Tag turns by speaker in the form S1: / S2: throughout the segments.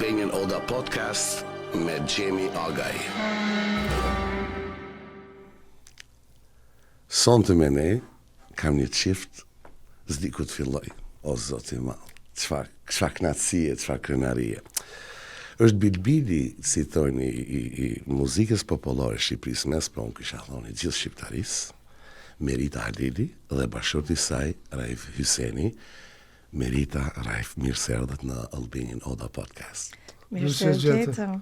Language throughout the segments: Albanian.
S1: Albanian Oda Podcast me Gjemi Agaj. Sonte me ne kam një qift zdi ku të filloj. O zoti malë, çfarë knatësie, çfarë krenarie. Është bilbili, si thoni, i muzikës popullore Shqipërisë mes, po unë kisha thoni gjithë shqiptarisë, Merita Halili dhe bashkëshorti saj, Raif Hyseni. Merita, Raif, mirë se erdhët në Albanian Oda Podcast.
S2: Mirë se gjetëm.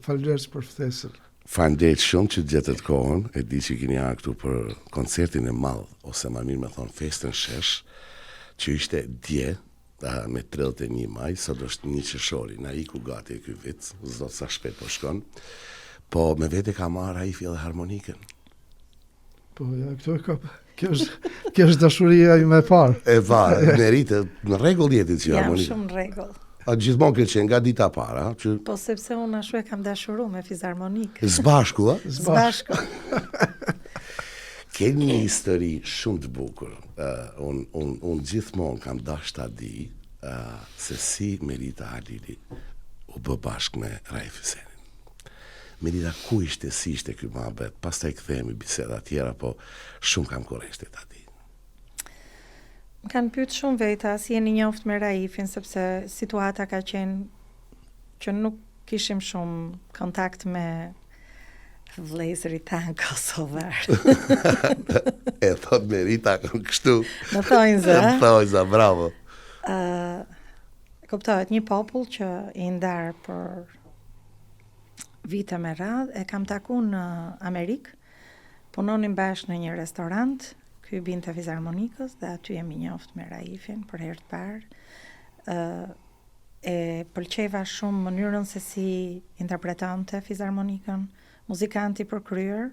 S2: Faleminderit për ftesën.
S1: Faleminderit shumë që gjetët kohën, e di që keni ardhur këtu për koncertin e madh, ose më mirë me thonë festën shesh, që ishte dje, me 31 maj, sot është 1 qershori, na iku gati ky vit, s'do sa shpejt po shkon. Po me vete ka marrë Raifi edhe harmonikën.
S2: Po ja, këto e ka. Kjo është dashuria ime e parë.
S1: E parë, Merita, në rregull jetit që harmonikë.
S3: Jam shumë në rregull.
S1: A gjithmonë ke qenë nga dita para, që
S3: Po sepse unë ashtu e kam dashuru me fizharmonikë.
S1: zbashku, a?
S3: Zbashku.
S1: Keni një histori shumë të bukur. Unë gjithmonë kam dashur ta di se si Merita Halili u bë bashkë me Raif Hysenin. Merita, ku ishte, si ishte ky mohabet? Pastaj kthehemi biseda tjera, po shumë kam korreshte ta di.
S3: Më kanë pyet shumë veta si jeni njoft me Raifin, sepse situata ka qenë që nuk kishim shumë kontakt me vëllezërit tanë kosovar.
S1: E thot Merita kështu.
S3: Në thonjza.
S1: Në thonjza, bravo.
S3: Kuptohet, një popull që i ndar për vite me radhë, e kam taku në Amerikë, punonim bashkë në një restorant, ky binte fizharmonikës, dhe aty jemi njoft me Raifin për herë të parë. E pëlqeva shumë mënyrën se si interpretonte fizharmonikën, muzikanti përkryer,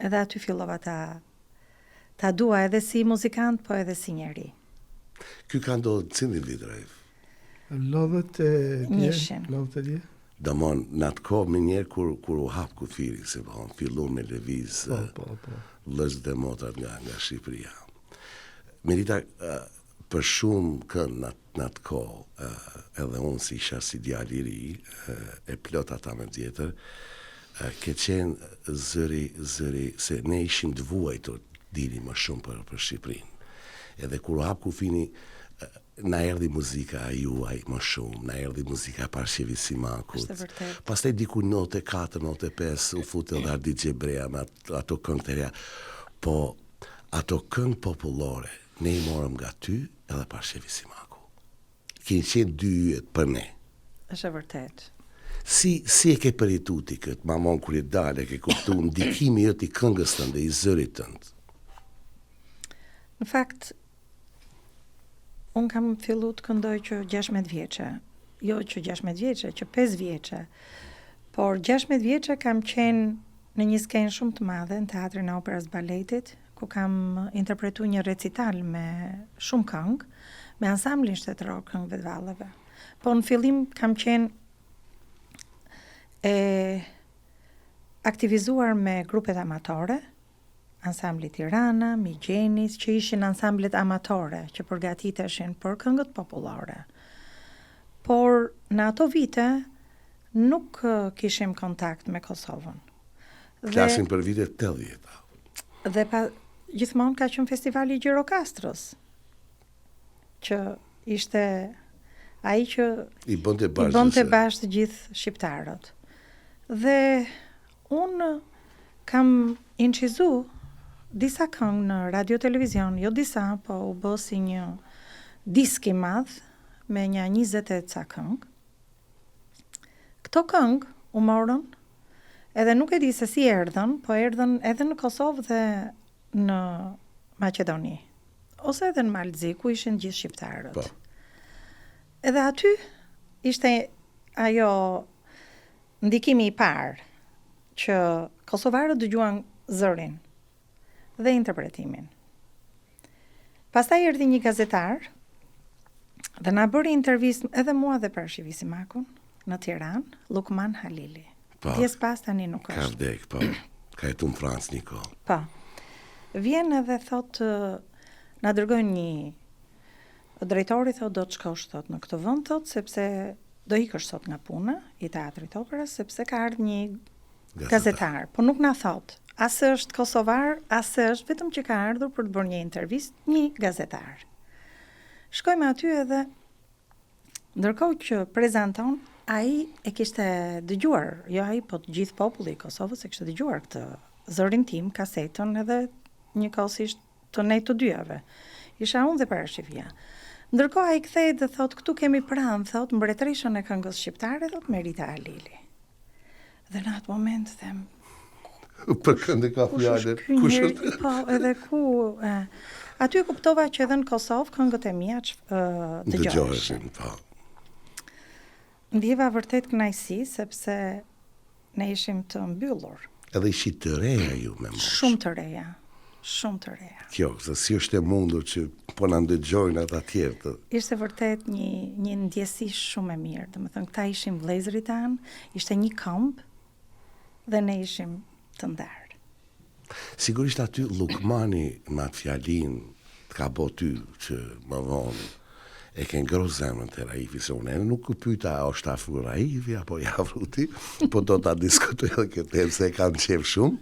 S3: edhe aty fillova ta dua edhe si muzikant, po edhe si njeri.
S1: Ky ka ndodhur cilin vit, Raif?
S2: Lodhët e dje.
S1: Domon, në atë kohë me njerë kur u hap kufiri, se fillu me lëviz vëllezërit dhe motrat nga Shqipëria. Merita, për shumë kënd në atë kohë, edhe unë si isha si djalë i ri, e plot ata me tjetër, ke qenë zëri, se ne ishim të vuajtur dini më shumë për Shqipërinë. Edhe kur u hap kufini, na erdhi muzika juaj më shumë, na erdhi muzika Parashevi Simakut. Pastaj diku 94, 95 u futi edhe Ardi Xhebrea me ato këngë të reja. Po ato këngë popullore ne i morëm nga ty edhe Parashevi Simaku. Keni qenë dy yjet për ne.
S3: Është vërtet.
S1: Si e ke përjetuar ti këtë mamon kur i dalë, ke kuptuar ndikimi jot i këngës tënde, i zërit tënd?
S3: Në fakt, unë kam fillu të këndoj që 16 vjeçe. Jo që 16 vjeçe, që 5 vjeçe. Por 16 vjeçe kam qenë në një skenë shumë të madhe në Teatrin e Operës Baletit, ku kam interpretuar një recital me shumë këngë, me ansamblin shtetëror këngëve të vallëve. Po në fillim kam qenë aktivizuar me grupet amatore, Ansambli Tirana, Migjenis, që ishin ansamblet amatore që përgatiteshin për këngët popullore. Por në ato vite nuk kishim kontakt me Kosovën.
S1: Flasim për vitet 80.
S3: Dhe gjithmonë ka qenë festivali i Gjirokastrës, që ishte ai që
S1: i bënte bashkë
S3: të gjithë shqiptarët. Dhe unë kam incizu disa këngë në radio televizion, jo disa, po u bë si një disk i madh me një 20 e ca këngë. Këto këngë u morën, edhe nuk e di se si erdhën, po erdhën edhe në Kosovë dhe në Maqedoni, ose edhe në Malzi, ku ishin gjithë shqiptarët.
S1: Po.
S3: Edhe aty ishte ajo ndikimi i parë që kosovarët dëgjuan zërin dhe interpretimin. Pastaj erdhi një gazetar dhe na bëri intervistë edhe mua dhe Parashevi Simakun në Tiranë, Lukman Halili. Pjes pas tani nuk është.
S1: Ka vdek, po. Ka jetu në Francë një kohë.
S3: Po. Vjen edhe thot, na dërgojnë një drejtori, thot, do të shkosh, thot, në këtë vend, thot, sepse do ikësh sot nga puna i Teatrit Operës, sepse ka ardhur një gazetar, po nuk na thot, as është kosovar, as është, vetëm që ka ardhur për të bërë një intervistë një gazetar. Shkojmë aty edhe, ndërkohë që prezanton, ai e kishte dëgjuar, jo ai, po të gjithë populli i Kosovës e kishte dëgjuar këtë Zërin tim, kasetën edhe njëkohësisht të ne të dyjave. Isha unë dhe parashifja. Ndërkohë ai kthehej dhe thot, këtu kemi pranë, thot, mbretëreshën e këngës shqiptare, thot, Merita Alili. Dhe në atë moment them,
S1: për këndë ka fjalën. Kush është?
S3: Po, edhe ku aty kuptova që edhe në Kosovë këngët e mia dëgjoheshin.
S1: Po.
S3: Ndjeva vërtet kënaqësi sepse ne ishim të mbyllur.
S1: Edhe ishit të reja ju me moshë.
S3: Shumë të reja. Shumë të reja.
S1: Kjo, se si është e mundur që po na ndëgjojnë ata tjerë.
S3: Ishte vërtet një ndjesi shumë e mirë. Domethënë, këta ishim vëllezërit tanë, ishte një këmbë dhe ne ishim të ndarë.
S1: Sigurisht aty Lukmani me atë fjalin të ka bo ty që më vonë e ke ngrosë zemrën të Raifi, se unë nuk pyeta a është afru Raifi apo i afru ti, po do ta diskutoj edhe këtë temë se e kam qef shumë.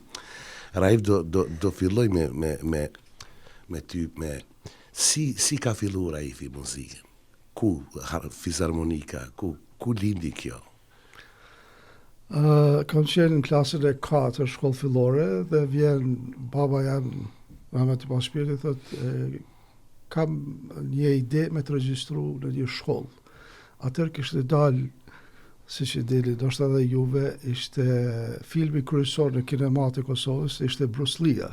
S1: Raif do filloj me ty, si ka fillu Raifi muzikën? Ku fisarmonika, ku lindi kjo?
S2: Kam qenë në klasën e 4 shkollë fillore dhe vjen baba jam Mehmet Bashpiri thot kam një ide me të regjistru në një shkollë. Atër kishte dalë, si që deli, do shta dhe juve, ishte filmi kryesor në kinemat e Kosovës, ishte Bruce Lee-a.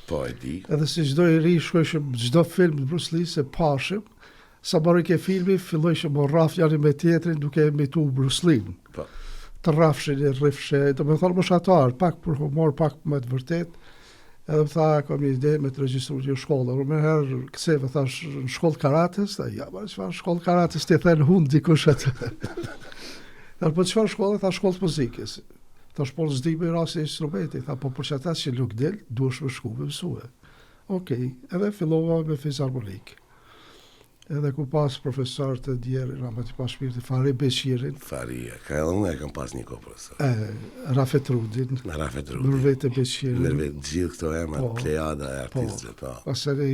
S1: Po e di.
S2: Edhe si çdo i ri shkojshëm çdo film të Bruce Lee se pashim, sa bërë ke filmi, fillojshëm o rraf janë me tjetrin duke imitu Bruce Lee.
S1: Po.
S2: Të rrafshin e rrifshe, do me thonë më shatar, pak për humor, pak më të vërtet. Edhe më tha, kam një ide me të regjistru një shkollë. Unë me herë këseve, thash, në shkollë karates, ja, ma çfarë shkollë karates të thënë hund dikush atë. Po çfarë shkollë, tha shkollë muzikës. Thash, po s'di me rasti instrumenti, tha, po për që ata që nuk del, duhesh me shku me mësue. Okej, edhe fillova me fisarmonik. Edhe ku pas profesor të djerë, Mehmet Bashpiri, Fari Beqirin.
S1: Faria, ka edhe unë e kam pas një ko profesor.
S2: Rafet Rudin. Mërvete Beqirin.
S1: Mërvete gjithë këto emra, plejada e artistëve. Po.
S2: Pasere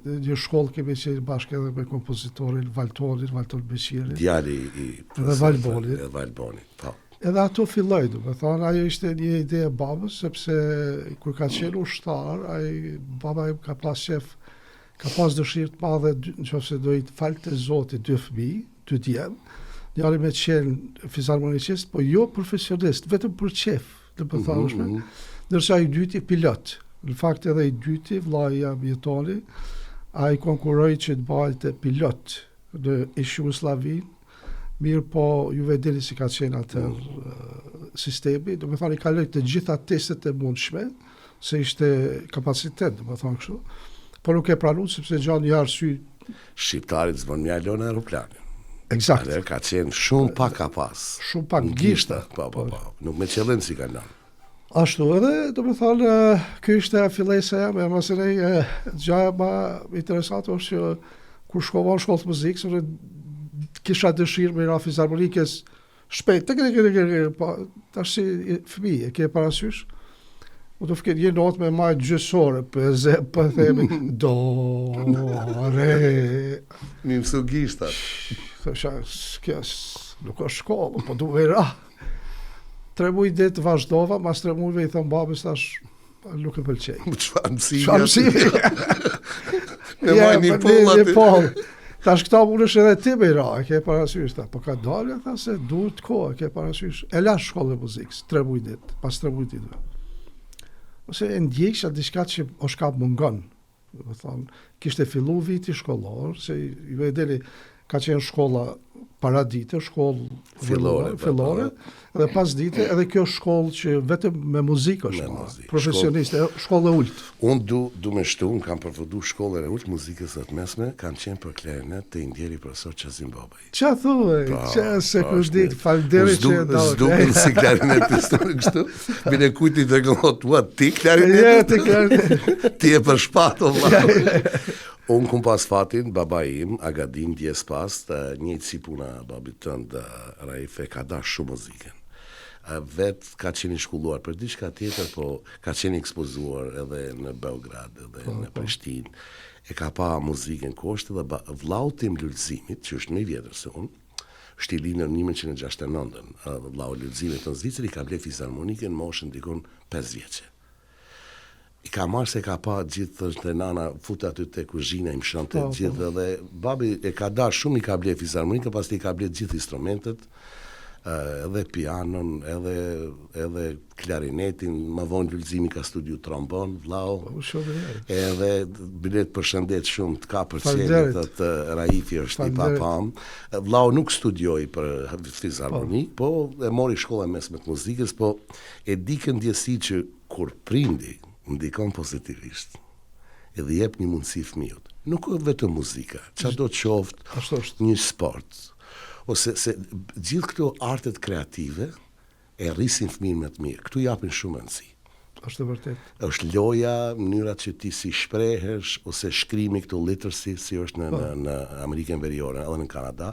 S2: një shkollë kemi qenë bashkë edhe me kompozitorin Valton Beqirin.
S1: Djali i...
S2: Dhe Valbonin.
S1: Dhe Valbonin, po.
S2: Edhe ato filloj, do me thonë, ajo ishte një ide e babës, sepse kur ka qenë ushtar, baba im ka pas qef, ka pas dëshirë të madhe, nëse do i të falte Zotit 2 fëmijë, 2 djemë, njëri me qenë fisarmonicist, po jo profesionist, vetëm për qef, dhe për thashme, nërsa i dyti pilot. Në fakt edhe i dyti, vllai jam Jetoni, a i konkuroj që të balte pilot në ish Jugosllavin, mirë po ju vedeni si ka qenë atë sistemi, do me thonë i kaloj të gjitha testet e mundshme, se ishte kapacitet, do me thonë kështu, por nuk e pranu, sepse gjanë një arsy...
S1: Shqiptarit zbën mjallon e aeroplanin.
S2: Eksakt.
S1: Adher ka qenë shumë pak ka pas.
S2: Shumë pak gishta.
S1: Po. Nuk me qëllën si ka nërë.
S2: Ashtu edhe, do me thonë, kjo ishte fillesa jam, e mësërej, gjaja ma interesant është që kur shkova në shkollë të muzikë, së kisha dëshirë me ra fisarmonikës shpejt, të ashtë si fëmi, e ke parasysh, u të fket një notë me majtë gjysore, për themi, do, re...
S1: Mi mësu gishtat.
S2: Thësha, nuk është shkollë, po du me ra. 3 muaj dhe të vazhdova, mas 3 muajve i thëmë babës, tash, nuk e pëlqej.
S1: Çfarë mësimi? Me majtë një
S2: poll. Tash këta mundesh edhe ti me ra, e ke parasysh, po ka dalë, tha se duhet kohë, e ke parasysh. E lash shkollën e muzikës, 3 muaj ditë, pas 3 muaj ditëve. Ose e ndjekësha diçka që o shkap mungon. Kishte fillu viti shkollor, se ju e deli ka qenë shkolla para dite, shkollë fillore, edhe pas dite, edhe kjo shkollë që vetëm me muzikë është, profesioniste, shkollë e ultë.
S1: Unë du me shtu, unë kam përfëdu shkollën e ultë muzikës dhe të mesme, kam qenë për klarinet të indjeri profesor Qazim Babaj.
S2: Qa thuaj, qa se kush ditë, falënderi që e dalë.
S1: Zdukën si klarinetist në kështu, bine kujti të gëllot, ti klarinet?
S2: Ti klarinet.
S1: Ti e për shpato, Unë kum pas fatin, baba im, Agadin, djes pas, njëjtë si puna babit tënd, Raif, ka dash shumë muzikën. Vetë ka qenë shkolluar për diçka tjetër, po ka qenë ekspozuar edhe në Beograd, edhe në Prishtinë. E ka pa muzikën koshtë dhe vllau tim Lulzimit, që është më i vjetër se unë, është i lindur në 1969, vllau Lulzimit në Zvicër, i ka ble fizarmonikën në moshën dikon 5 vjeçe. I ka marrë se ka pa gjithë të nana, futa aty te kuzhina, i mshonte gjithë, dhe babi e ka dash shumë, i ka ble fizarmonikën, pastaj i ka ble gjithë instrumentet, edhe pianon, edhe klarinetin, më vonë Lulzimi ka studiu trombon, vllau, edhe bilet përshëndet shumë të ka për qenë, të Raifi është i papam. Vllau nuk studioi për fizarmonik, po e mori shkollën mesme të muzikës, po e di këndjesi që kur prindi, ndikon pozitivisht, edhe jep një mundësi fëmijët. Nuk është vetëm muzika, çdo të qoftë një sport, ose se gjithë këto artet kreative e rrisin fëmijën më të mirë. Këtu japin shumë rëndësi.
S2: Është e vërtet.
S1: Është loja, mënyrat që ti si shprehesh, ose shkrimi këtu literacy, si është në Amerikën Veriore, edhe në Kanada.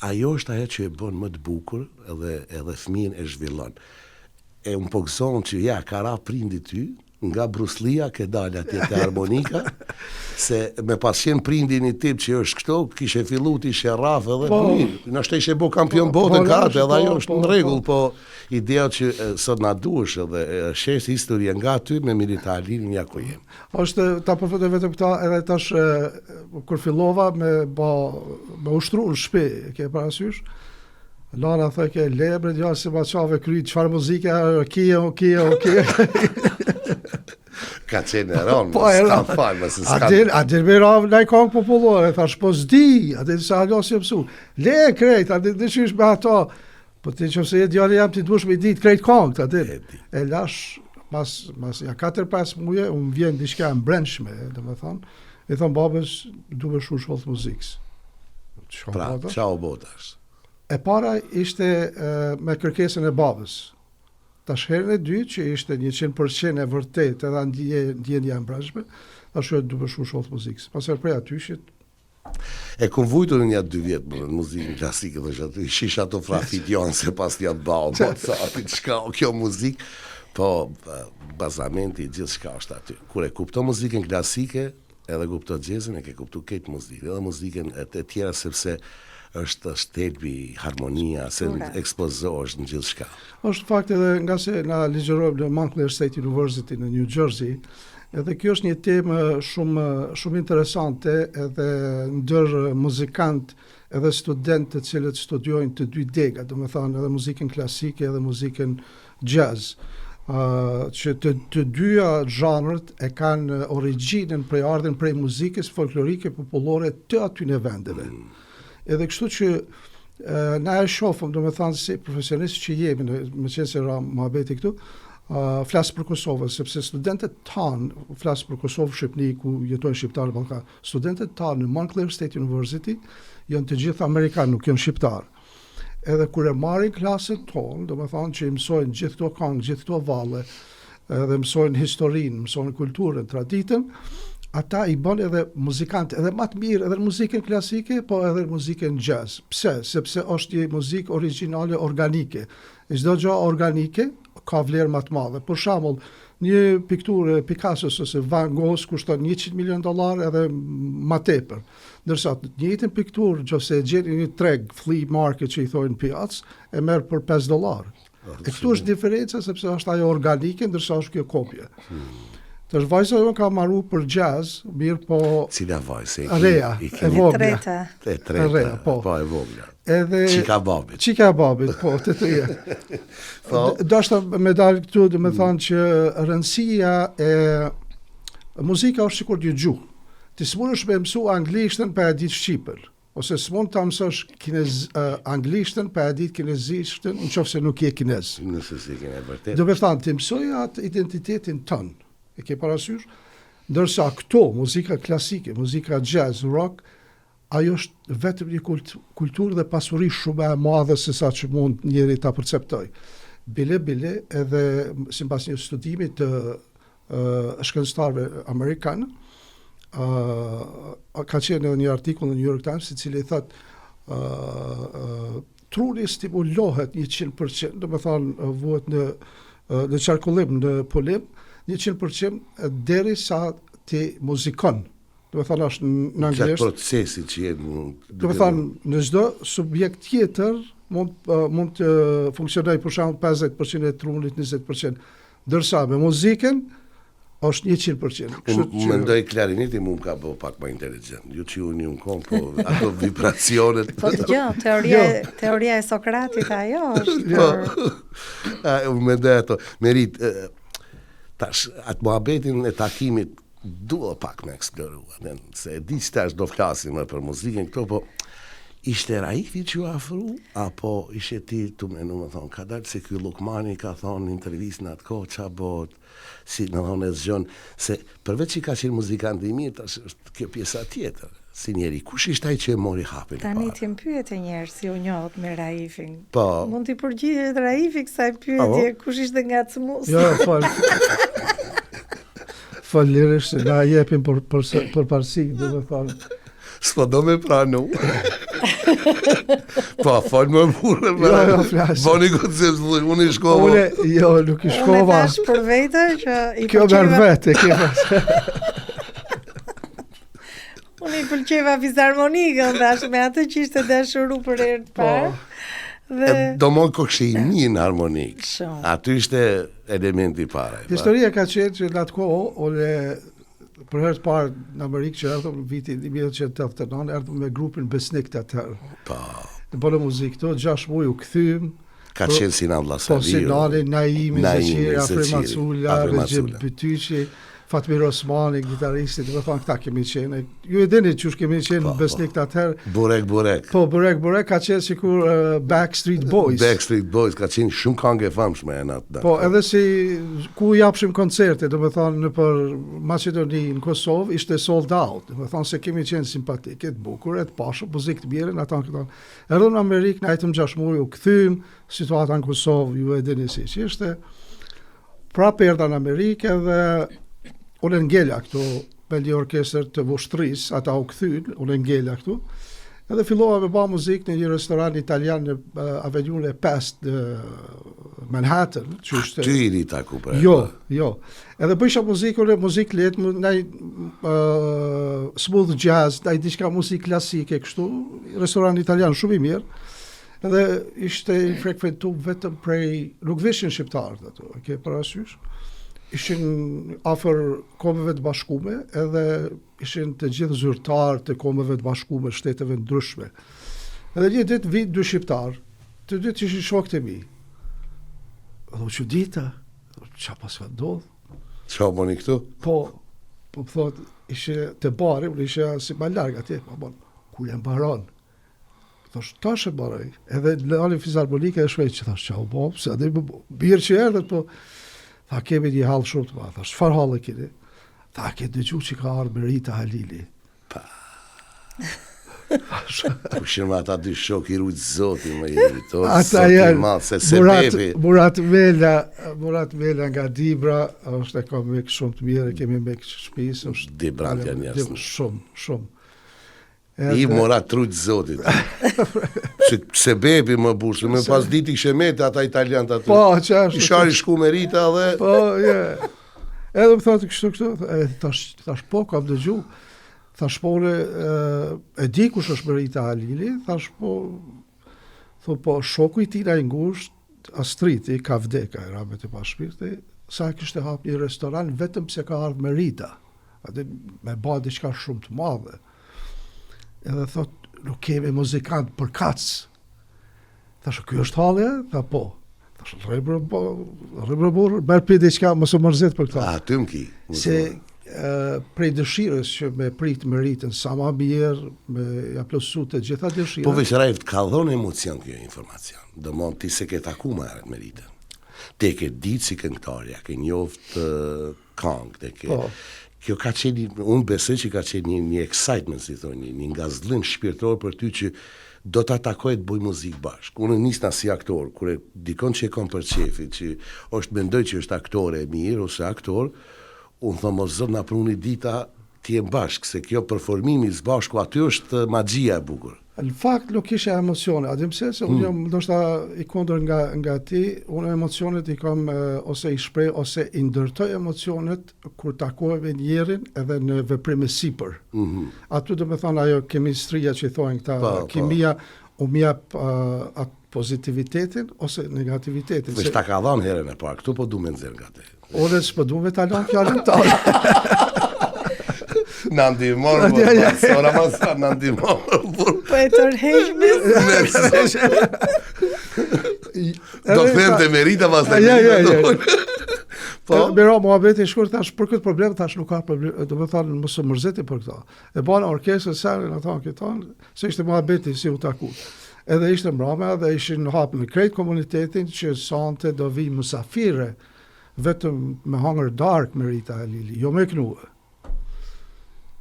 S1: Ajo është ajo që e bën më të bukur, edhe fëmijën e zhvillon. E unë po gëzon që ka ra prindi ty, nga bruslia ke dalë atje te harmonika, se me pas qenë prindi një tip që është këto, kishe fillu të ishe rraf edhe nështë ishe bo kampion botën karate, edhe ajo është në rregull, po ideja që sot na duhesh edhe shesh historia nga ty me militarinin ja ku jem.
S2: Është ta përfundoj vetëm këta, edhe tash kur fillova me ushtru në shtëpi, ke parasysh? Lana thë ke lebre, djallë si ma qave kry, qëfar muzike, kje.
S1: Ka qenë e ronë, s'ka falë, më se s'ka...
S2: A dir me ravë në i kongë popullore, thash, po s'di, a dir se alo si mësu. Le e krejt, a dir dëshysh me ato, po ti që se e djallë jam ti dush me i ditë krejt kongë, a dir. E lash, mas 4-5 muje, unë vjen diçka në brendshme, dhe me thonë, e thonë babës, du me shu shkollë të muzikës.
S1: Pra, qao botash.
S2: E para ishte me kërkesën e babës. Tash herën e dytë që ishte 100% e vërtet edhe ndjenja e mbrëmshme, tash du të shkosh shkollë muzikës. Pastaj prej atyshit
S1: e kom vujtur një 2 vjet në muzikën klasike, thosh shish ato frafidjon se pas t'ja bau, po sa aty çka kjo muzikë, po bazamenti i gjithçka është aty. Kur e kupton muzikën klasike, edhe kupton jazzin, e ke kuptuar këtë muzikë, edhe muzikën e tjera sepse është stelbi, harmonia, se ekspozohesh në gjithë shka.
S2: Është fakt edhe nga se na ligjërojmë në Montclair State University në New Jersey, edhe kjo është një temë shumë interesante edhe ndër muzikant edhe student të cilët studiojnë të dy dega, do me thënë edhe muzikën klasike edhe muzikën jazz. Që të dyja zhanret e kanë origjinën ardhen prej muzikës folklorike popullore të aty në vendeve. Edhe kështu që na e shofëm, do me thënë si profesionistë që jemi, me qenë se muhabeti këtu, flasë për Kosovën, sepse studentët tanë, flasë për Kosovë, Shqipni, ku jetojnë shqiptarë në Balkan, studentët tanë në Montclair State University, janë të gjithë Amerikanë, nuk janë shqiptarë. Edhe kur e marrin klasën tonë, do me thënë që i mësojnë gjithë këto këngë, gjithë këto valle, edhe mësojnë historinë, mësojnë kulturën, traditën, ata i bën edhe muzikantë, edhe më të mirë, edhe muzikën klasike, po edhe muzikën jazz. Pse? Sepse është një muzikë origjinale organike. Çdo gjë organike ka vlerë më të madhe. Për shembull, një pikturë Picasso ose Van Gogh kushton $100 million edhe më tepër. Ndërsa të njëjtën pikturë, nëse e gjen në një treg, flea market që i thonë pjatës, e merr për $5. E këtu është diferenca sepse është ajo organike, ndërsa është kjo kopje. Tash vajza jonë ka marru për jazz, mirë po...
S1: Cila vajzë?
S2: Reja, e vogla.
S1: E treta, po e vogla. Qika babit, po, të të je. Dashta me dalë këtu, dhe me thanë që rëndësia e... Muzika është sikur një gjuhë. Ti s'mund është me mësu anglishtën pa e ditë shqipër, ose s'mund ta mësosh anglishtën pa e ditë kinezishtën, në qofë se nuk je kinez. Nëse si kene vërtet.
S2: Dhe me thanë, ti mësoj atë identitetin tënë. E ke parasysh, ndërsa këto, muzika klasike, muzika jazz, rock, ajo është vetëm një kulturë dhe pasuri shumë e madhe se sa që mund njeri ta perceptoj. Bile, edhe sipas një studimi të shkencëtarëve amerikanë, ka qenë edhe një artikull në New York Times i cili thot truni stimulohet 100%, do të thonë vuhet në qarkullim, në pulim 100% derisa ti muzikon. Do të thonë është në anglisht
S1: procesi që jenë.
S2: Do të thonë në çdo subjekt tjetër mund të funksionojë për shembull 50% e trunit, 20%, ndërsa me muzikën është 100%.
S1: Unë mendoj klarineti mund ka bëu pak më inteligjent. Jo që unë un kom, po ato vibracionet.
S3: Po teoria e Sokratit ajo është.
S1: Unë mendoj ato. Merit tash atë muhabetin e takimit dua pak me eksplorua, se di që tash do flasim për muzikën këto, po ishte Raifi që ju afru, apo ishe ti të menu më thonë, ka dalë se ky Lukmani ka thonë në intervjistë në atë kohë, qa bot, si në thonë e zgjon, se përveç që ka qenë muzikant i mirë, tash është kjo pjesa tjetër, si njeri, kush ishte ai që e mori hapin e parë?
S3: Tani ti më pyet e njerë si u njohët me Raifin.
S1: Po.
S3: Mund t'i përgjigjet Raifi kësaj pyetje, kush ishte nga Cmus?
S2: Jo, fal lirisht, na jepim për parësi, dhe me thonë.
S1: S'po do me pranu. Po, fal më mure,
S2: Jo, flasë.
S1: Boni këtë se unë i shkova.
S2: Nuk i shkova.
S3: Unë thash për vete që i
S2: kjo merë vete,
S3: Unë i pëlqeva fizarmonikën, thash me atë që ishte dashuru për herë të parë.
S1: Do mund kështë i një në harmonik.
S3: Shumë.
S1: Aty ishte elementi para.
S2: Historia ka qenë që në atë kohë, për herë të parë në Amerikë që erdhëm në vitin 1989, erdhëm me grupin Besnik të atërë.
S1: Po.
S2: Në bëllë muzikë të, 6 muaj u këthym.
S1: Ka qenë Sinan Llasaviu.
S2: Po, Sinani, Naimi, Zeqiri, Afri Macula, Regjib Bytyqi, Fatmir Osmani, gitaristit, dhe thonë këta kemi qenë. Ju e dini që kemi qenë Besnik të atëherë.
S1: Burek.
S2: Po, Burek ka qenë sikur Backstreet Boys.
S1: Backstreet Boys, ka qenë shumë këngë e famshme e natë.
S2: Po, edhe si ku japshim koncerte, dhe me thonë në për Macedoni, në Kosovë, ishte sold out. Dhe me thonë se kemi qenë simpatike, të bukur, të pashë, muzikë të mirë, në ata në këtonë. Edhe në Amerikë, në ajtëm 6 muaj u këthym, situata në Kosovë, ju e dini si që ishte. Prapë erdha në Amerikë edhe unë ngella këtu, me një orkestër të vushtris, ata u këthyn, unë ngella këtu, edhe fillova me ba muzikë në një restoran italian në Avenue 5 në Manhattan.
S1: Ty i rita ku për?
S2: Jo. Edhe bëjsha muzikë letë, smooth jazz, ndaj diçka muzikë klasike kështu, restoran italian shumë i mirë, edhe ishte i frekventu vetëm prej, nuk vishin shqiptarët ato, ke parasysh? Ishin afër kombeve të bashkume, edhe ishin të gjithë zyrtarë të kombeve të bashkume, shteteve ndryshme. Edhe një ditë vi 2 shqiptarë, të dytë ishin shokët e mi. Edhe u çudita, qa pas ka ndodhë?
S1: Qa bëni këtu?
S2: Po thot, ishe të bari, unë ishe si ma largë atje, po bon, ku e mbaron? Thash, tash e baraj. Edhe në alin fizarmonike e shvejt që thash, qa u bo, se adhe birë që erdhet, po tha, kemi një halë shumë të ma, tha, shfar halë e kini? Tha, ke dëgju që ka ardhë me Rita Halili.
S1: Pa. Pushin me ata 2 shok i rujtë zoti me i rritor,
S2: ata janë, Murat Mela nga Dibra, është e ka mek shumë të mirë, kemi mek shpisë, është
S1: Dibra të janë jasnë.
S2: Shumë.
S1: I Murat rujtë zotit. Se bebi më burshë, me pas diti shemete ata italian të aty.
S2: Po, qashtë.
S1: I shari shku me Rita dhe...
S2: Po, Edhe më thotë kështu, thash po, kam dëgju, thash po, e di kush është me Rita Halili, thash po, shoku i tina i ngusht, Astriti, ka vdeka, e ramet e pashpirti, sa kishte hap një restoran, vetëm se ka ardhë me Rita, atë me ba diçka shumë të madhe. Edhe thot, nuk kemi muzikant për kac. Thash, kjo është halë? Tha, po. Thash, rëbrë burë, bërë për diçka, mësë mërzit për këta.
S1: Ty më ki.
S2: Se prej dëshirës që me prit me Ritën, sa ma mirë, me ja plësu të gjitha dëshirë.
S1: Po veç Rajf, ka dhonë emocion kjo informacion. Do mund ti se ke taku me me Ritën. Te ke ditë si këngëtarja, ke njoftë këngë, te ke... Kjo ka qenë, unë besoj që ka qenë një excitement, si thonë, një ngazëllim shpirtëror për ty që do të atakoj të bëj muzikë bashkë. Unë nisna si aktor, kure dikon që e kom për qefi, që është mendoj që është aktore e mirë, ose aktor, unë thëmë, o zërë na pruni dita ti e bashkë, se kjo performimi së bashku aty është magjia e bukur.
S2: Në fakt nuk kishe emocione, a di pse se unë jam ndoshta i kundër nga ti, unë emocionet i kam ose i shpreh ose i ndërtoj emocionet kur takohem me njerin edhe në veprime sipër. Aty do të thonë ajo kemistria që i thonë këta, kimia u më jap atë pozitivitetin ose negativitetin.
S1: Veç ta ka dhënë herën e parë, këtu po du me nxjerr nga te.
S2: Ore s'po du me ta lëm fjalën tonë.
S1: Në ndihmon, ora mas në ndihmon.
S3: Po e tërheq
S1: Do them të merita pas të
S2: Po, Miro, muhabeti shkurt thash për këtë problem, thash nuk ka problem, do të thonë mos u mërzeti për këtë. E bën orkestrën sërë në thonë këton, se ishte muhabeti si u taku. Edhe ishte mbrëmja dhe ishin hapur në krejt komunitetin që sonte do vi mysafire vetëm me hangër dark me Rita e Lili, jo me knue.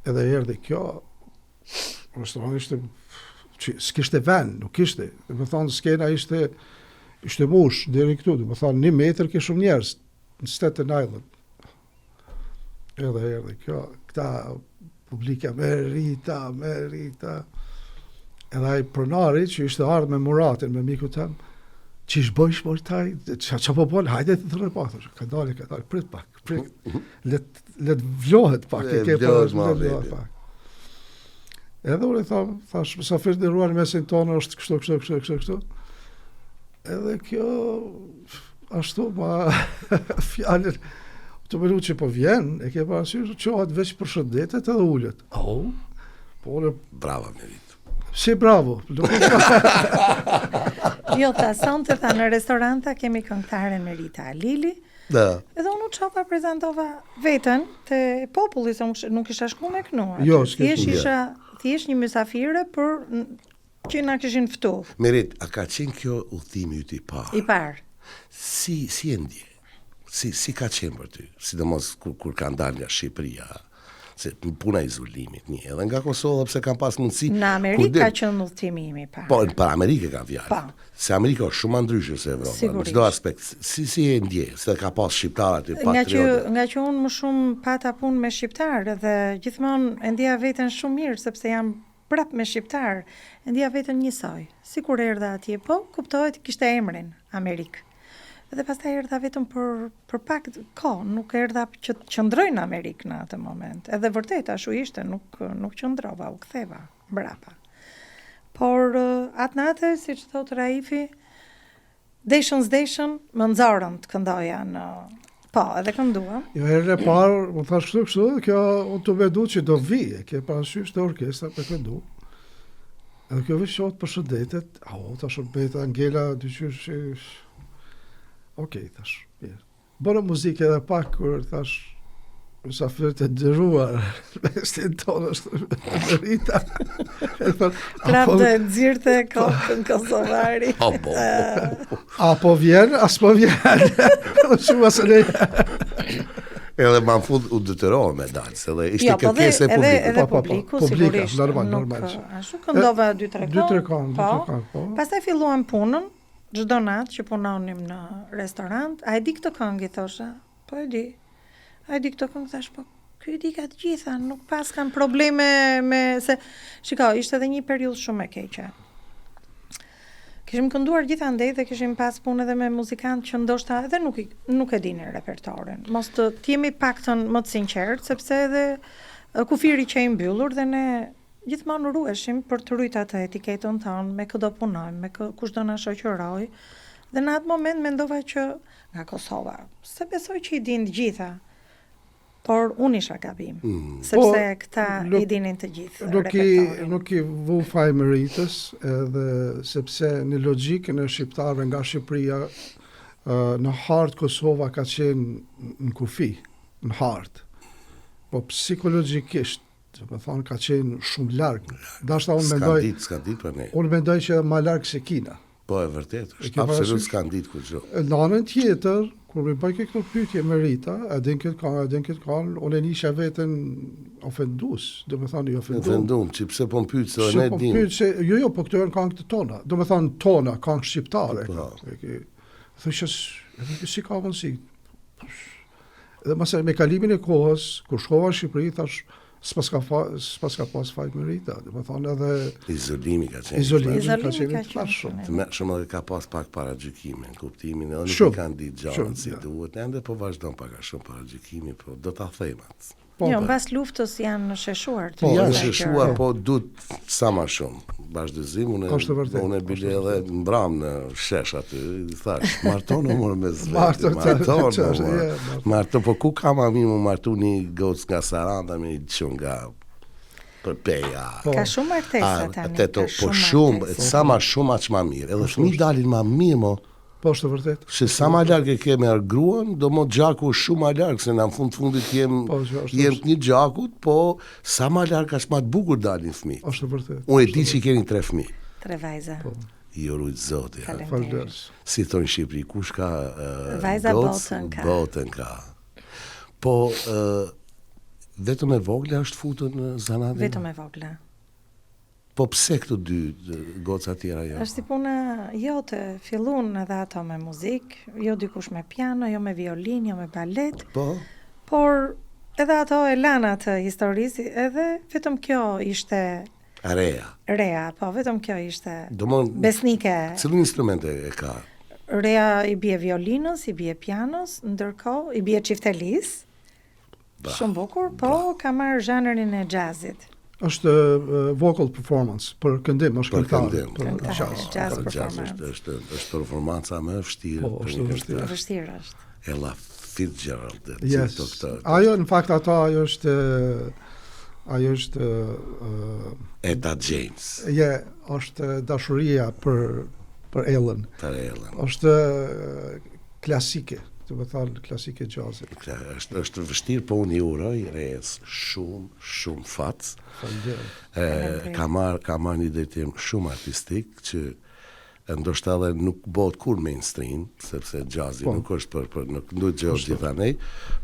S2: Edhe erdhi kjo, restorani ishte, s'kishte vend, nuk ishte. Dhe më thonë, skena ishte mush, deri këtu, dhe më thonë, 1 metër ke shumë njerës, në Staten Island. Edhe erdhi kjo, këta publika, me Rita. Edhe ai pronari që ishte ardhur me Muratin, me miku tem, që ish bëjsh taj, që po bon, hajde të thërë pak, ka dalë, prit pak, let vlohet pak, vlohet pak. Edhe unë thash, mësafir të ruar mesin tonë është kështu. Edhe kjo, ashtu, ma fjallin, të mëru që po vjen, e ke parasysh, qohat veç për shëndetet edhe ullet.
S1: Brava, Merit.
S2: Si bravo.
S3: Jo, ta sonte tha në restoranta kemi këngëtaren Merita Lili.
S1: Da.
S3: Edhe unë çova prezantova veten te populli, se nuk isha shku me kënu.
S2: Jo,
S3: thjesht një mysafire për që na kishin ftuar.
S1: Merit, a ka qenë kjo udhimi yt i parë?
S3: I parë.
S1: Si e ndje? Si ka qenë për ty? Sidomos kur kanë dalë nga Shqipëria? Se puna izolimit një, edhe nga Kosova pse kanë pas mundësi.
S3: Në Amerikë ka qenë udhëtimi im i parë.
S1: Po, për Amerikë ka fjalë.
S3: Po.
S1: Se Amerika është shumë ndryshe se Evropa, në çdo aspekt. Si e ndje, se ka pas shqiptar aty patriotë.
S3: Nga që unë më shumë pata punë me shqiptar dhe gjithmonë e ndjeja veten shumë mirë sepse jam prap me shqiptar, e ndjeja veten njësoj. Sikur erdha atje, po kuptohet kishte emrin Amerikë. Dhe pastaj erdha vetëm për pak kohë, nuk erdha që të qëndroj në Amerikë në atë moment. Edhe vërtet ashtu ishte, nuk qëndrova, u ktheva mbrapa. Por atë natë, siç thot Raifi, deshën më nxorën të këndoja në edhe këndua.
S2: Jo, herën e parë, më thash kështu, kjo unë të vedu që do vi, ke parasysh të orkestra për këndu. Edhe kjo vishot për shëndetet, tash beta Angela, dyqysh Okej, thash, mirë. Bërë muzikë edhe pak, kur thash, mysafirët e dëruar, vestin tonë është Rita.
S3: Prap të nxirrte kokën kosovari.
S2: Apo vjen, as po vjen. Shumë asë ne.
S1: Edhe ma në fund u detyrohë me dalë, se dhe ishte kërkesë e publiku.
S3: Edhe publiku, sigurisht.
S2: Normal.
S3: Ashtu këndova 2-3
S2: këngë.
S3: Pastaj filluam punën. Çdo natë që punonim në restorant, a e di këtë këngë, thosha? Po e di. A e di këtë këngë, thash, po ky e di ka të gjitha, nuk pas kam probleme me se shikoj, ishte edhe një periudhë shumë e keqe. Kishim kënduar gjithandej dhe kishim pas punë edhe me muzikantë që ndoshta edhe nuk e dinin repertorin. Mos të jemi paktën më të sinqert, sepse edhe kufiri që i mbyllur dhe ne gjithmonë ruheshim për të rritur atë etiketën tonë, me kë do punojmë, me kush do na shoqëroj. Dhe në atë moment mendova që nga Kosova, se besoj që i din të gjitha, por unë isha gabim, sepse këta i dinin të gjithë repertorin.
S2: Nuk i vu faj Meritës, edhe sepse në logjikën e shqiptarëve nga Shqipëria, në hartë Kosova ka qenë në kufi, në hartë. Po psikologjikisht, më thonë ka qenë shumë largë. Dashta unë mendoj që ma largë se Kina.
S1: Po e vërtet, është absolut s'kan ditë kur gjë.
S2: Në anën tjetër, kur me bëjke këtë pyetje me Rita, edhin këtë kanë, unë e nisha veten ofendus, do me thonë i
S1: ofendum, që pse po më pyet se ne dim.
S2: Jo, po këto janë këngët tona. Do me thonë tona, këngë shqiptare. Thëshës, si ka mundësi. Dhe mëse me kalimin e kohës, kur shkova në Shqipëri, thash, s'pas ka pas fajmërita, dhe më thonë edhe
S1: Izolimi ka qenë.
S2: izolimi ka
S3: Izolimi
S2: qenë
S3: ka
S2: të shumë.
S3: qenë.
S1: Të mërshëm edhe ka pas pak para gjykime, në kuptimin, edhe nuk
S2: Shumë,
S1: i kanë ditë gjanët
S2: shumë,
S1: si
S2: ja.
S1: duhet, ende po vazhdon pak a shumë para gjykimi, po do ta themat.
S2: Po,
S3: Jo,
S2: po.
S3: mbas luftës janë sheshuar.
S2: Po,
S1: Janë
S2: është
S1: sheshuar, po duhet sa ma shumë. Vazhdizim,
S2: Është vërtet,
S1: unë e bile
S2: është
S1: edhe mbram në shesh aty, i thash, martono mërë me zveti,
S2: Marton,
S1: martono,
S2: ç'është,
S1: mërë.
S2: je, marton.
S1: Marto, po ku kam a mi më martu një gocë nga Saranda, me një që nga përpeja.
S2: Po.
S3: Ka shumë martesa tani.
S1: Atë
S3: ka
S1: po shumë,
S3: martesa.
S1: sa ma shumë aq ma mirë. Edhe fëmijë dalin ma mirë, mo.
S2: Po, është vërtet.
S1: Se sa ma largë e kemi arguan, do mo gjaku është shumë ma largë, se në fundit jem
S2: Po, është-
S1: jem një gjakut, po sa ma largë është ma të bukur dalin fëmijë.
S2: Është vërtet.
S1: Unë e di që keni 3 fëmijë.
S3: 3 vajza.
S1: Jo rujtë zoti. Ha.
S2: Falënderit.
S1: Si thonë në Shqipëri, kush ka
S3: Vajza
S1: gocë,
S3: botën ka.
S1: botën ka. Po, vetëm e vogla është futën në zanatin?
S3: Vetëm e vogla.
S1: Po pse këto dy goca tjera jo?
S3: Është si puna jote, fillun edhe ato me muzikë, jo dikush me piano, jo me violin, jo me balet,
S1: Po,
S3: por edhe ato e lanë atë historisë, edhe vetëm kjo ishte
S1: areja.
S3: Rea, po vetëm kjo ishte
S1: Domon,
S3: besnike.
S1: cilën instrumente e ka?
S3: Rea i bie violinës, i bie pianos, ndërkohë i bie çiftelis.
S1: Bravo,
S3: Shumë bukur, po ka marrë zhanrin e jazzit.
S2: Është vocal performance, për këndim, është
S1: Për
S2: këngëtar,
S1: këndim.
S2: për
S3: Këngëtar,
S2: jazz.
S3: jazz
S1: Jazz
S3: performance.
S1: është performanca më e vështirë.
S2: Po,
S1: për
S2: është
S1: një
S2: vështirë.
S1: këngëtar.
S3: Vështirë është.
S1: Ella Fitzgerald, dhe
S2: Yes.
S1: këto.
S2: Ajo, në fakt, ajo është
S1: Etta James,
S2: është dashuria për Ellen.
S1: për Ellen.
S2: Është klasike, të më thënë klasike jazzit.
S1: Është vështirë, po unë i uroj Rees shumë fatë.
S2: Falënderit.
S1: Ka marrë një drejtim shumë artistik që ndoshta edhe nuk bëhet kur mainstream, sepse jazzi
S2: Po.
S1: nuk është për nuk duhet gjë gjithanej,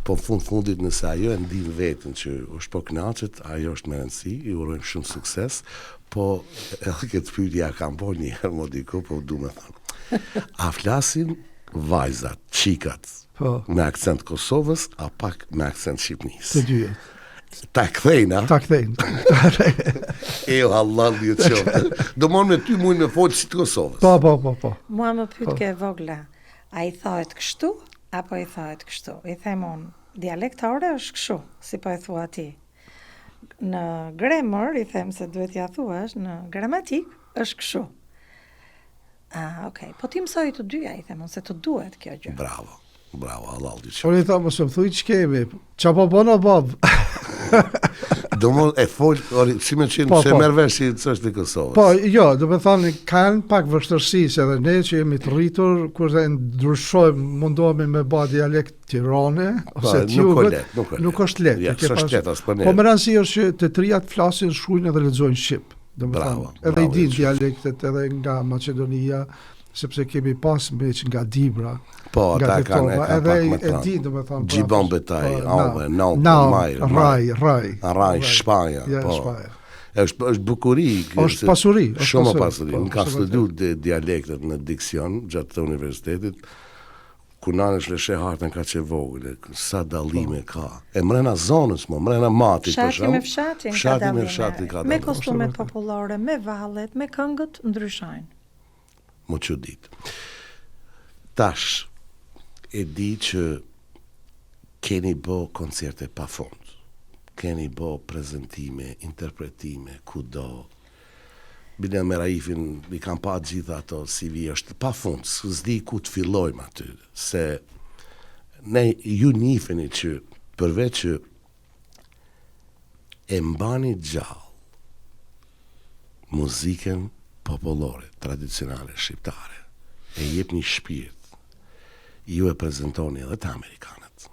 S1: po fundit nëse ajo e ndin vetën që është po kënaqet, ajo është me rëndësi, i urojmë shumë sukses, po edhe këtë pyetje kam bërë një herë më diku, po du me thënë. A flasin vajzat, qikat,
S2: Po,
S1: me akcent Kosovës, a pak me akcent
S2: të
S1: Shqipnisë?
S2: dyja.
S1: Ta kthejna,
S2: Ta kthejnë.
S1: e o Allah një qoftë. Do mon me ty mujnë me folë si të Kosovës.
S2: Po.
S3: Mua më pyet ke vogla, a i thohet kështu, apo i thohet kështu? I them unë, dialektore është kështu, si po e thua ti. Në grammar, i them se duhet ja thuash, në gramatik është kështu. Okej, po ti mësoj të dyja, i them unë, se të duhet kjo gjë.
S1: Bravo, Allah një qoftë.
S2: Unë i tha, mos më thuj që kemi, qa po bëna bab?
S1: Do më e folë, si me qenë,
S2: Po,
S1: se
S2: po.
S1: merë vesh si të është të Kosovës.
S2: Po, jo, do me thënë, kanë pak vështërsi, se edhe ne që jemi të rritur, kur dhe ndryshojmë, mundohemi me ba dialekt Tirane, ose Tjugët, nuk është lehtë.
S1: Ja,
S2: e ke
S1: s'është
S2: pas-
S1: lehtë as për ne.
S2: Po më rëndësi është që të trijat flasin, shkruajnë edhe lexojnë shqip. Do me
S1: Bravo,
S2: thënë, edhe
S1: bravo,
S2: i din
S1: Jeqë.
S2: dialektet edhe nga Maqedonia, sepse kemi pas meq nga Dibra,
S1: Po,
S2: nga
S1: ata kanë
S2: Tetova,
S1: pak
S2: edhe
S1: më
S2: e
S1: të
S2: din, do me thënë.
S1: Gjibon
S2: po,
S1: Betaj,
S2: po,
S1: Auve, Nau,
S2: Raj.
S1: Araj, Shpaja,
S2: Ja,
S1: po.
S2: Shpaja.
S1: është bukuri.
S2: Është pasuri.
S1: Shumë pasuri.
S2: po,
S1: Unë ka
S2: është
S1: studiu dialektet në diksion, gjatë të universitetit, ku nanë është lëshe hartën ka që vogële, sa dallime ka. E mrena zonës, mrena matit, për
S3: Fshati me fshatin ka
S1: Fshati me
S3: dallime.
S1: fshatin ka
S3: Me
S1: dallime.
S3: kostumet popullore, me vallet, me këngët ndryshojnë.
S1: Më që ditë. Tash, e di që keni bo koncerte pa fond. Keni bo prezentime, interpretime, kudo. Bile me Raifin, i kam pa gjitha ato CV, është pa fund, s'di ku të fillojmë aty, se ne ju njifeni që, përveç që e mbani gjallë muzikën popullore, tradicionale, shqiptare, e jep një shpirt, ju e prezentoni edhe të Amerikanët.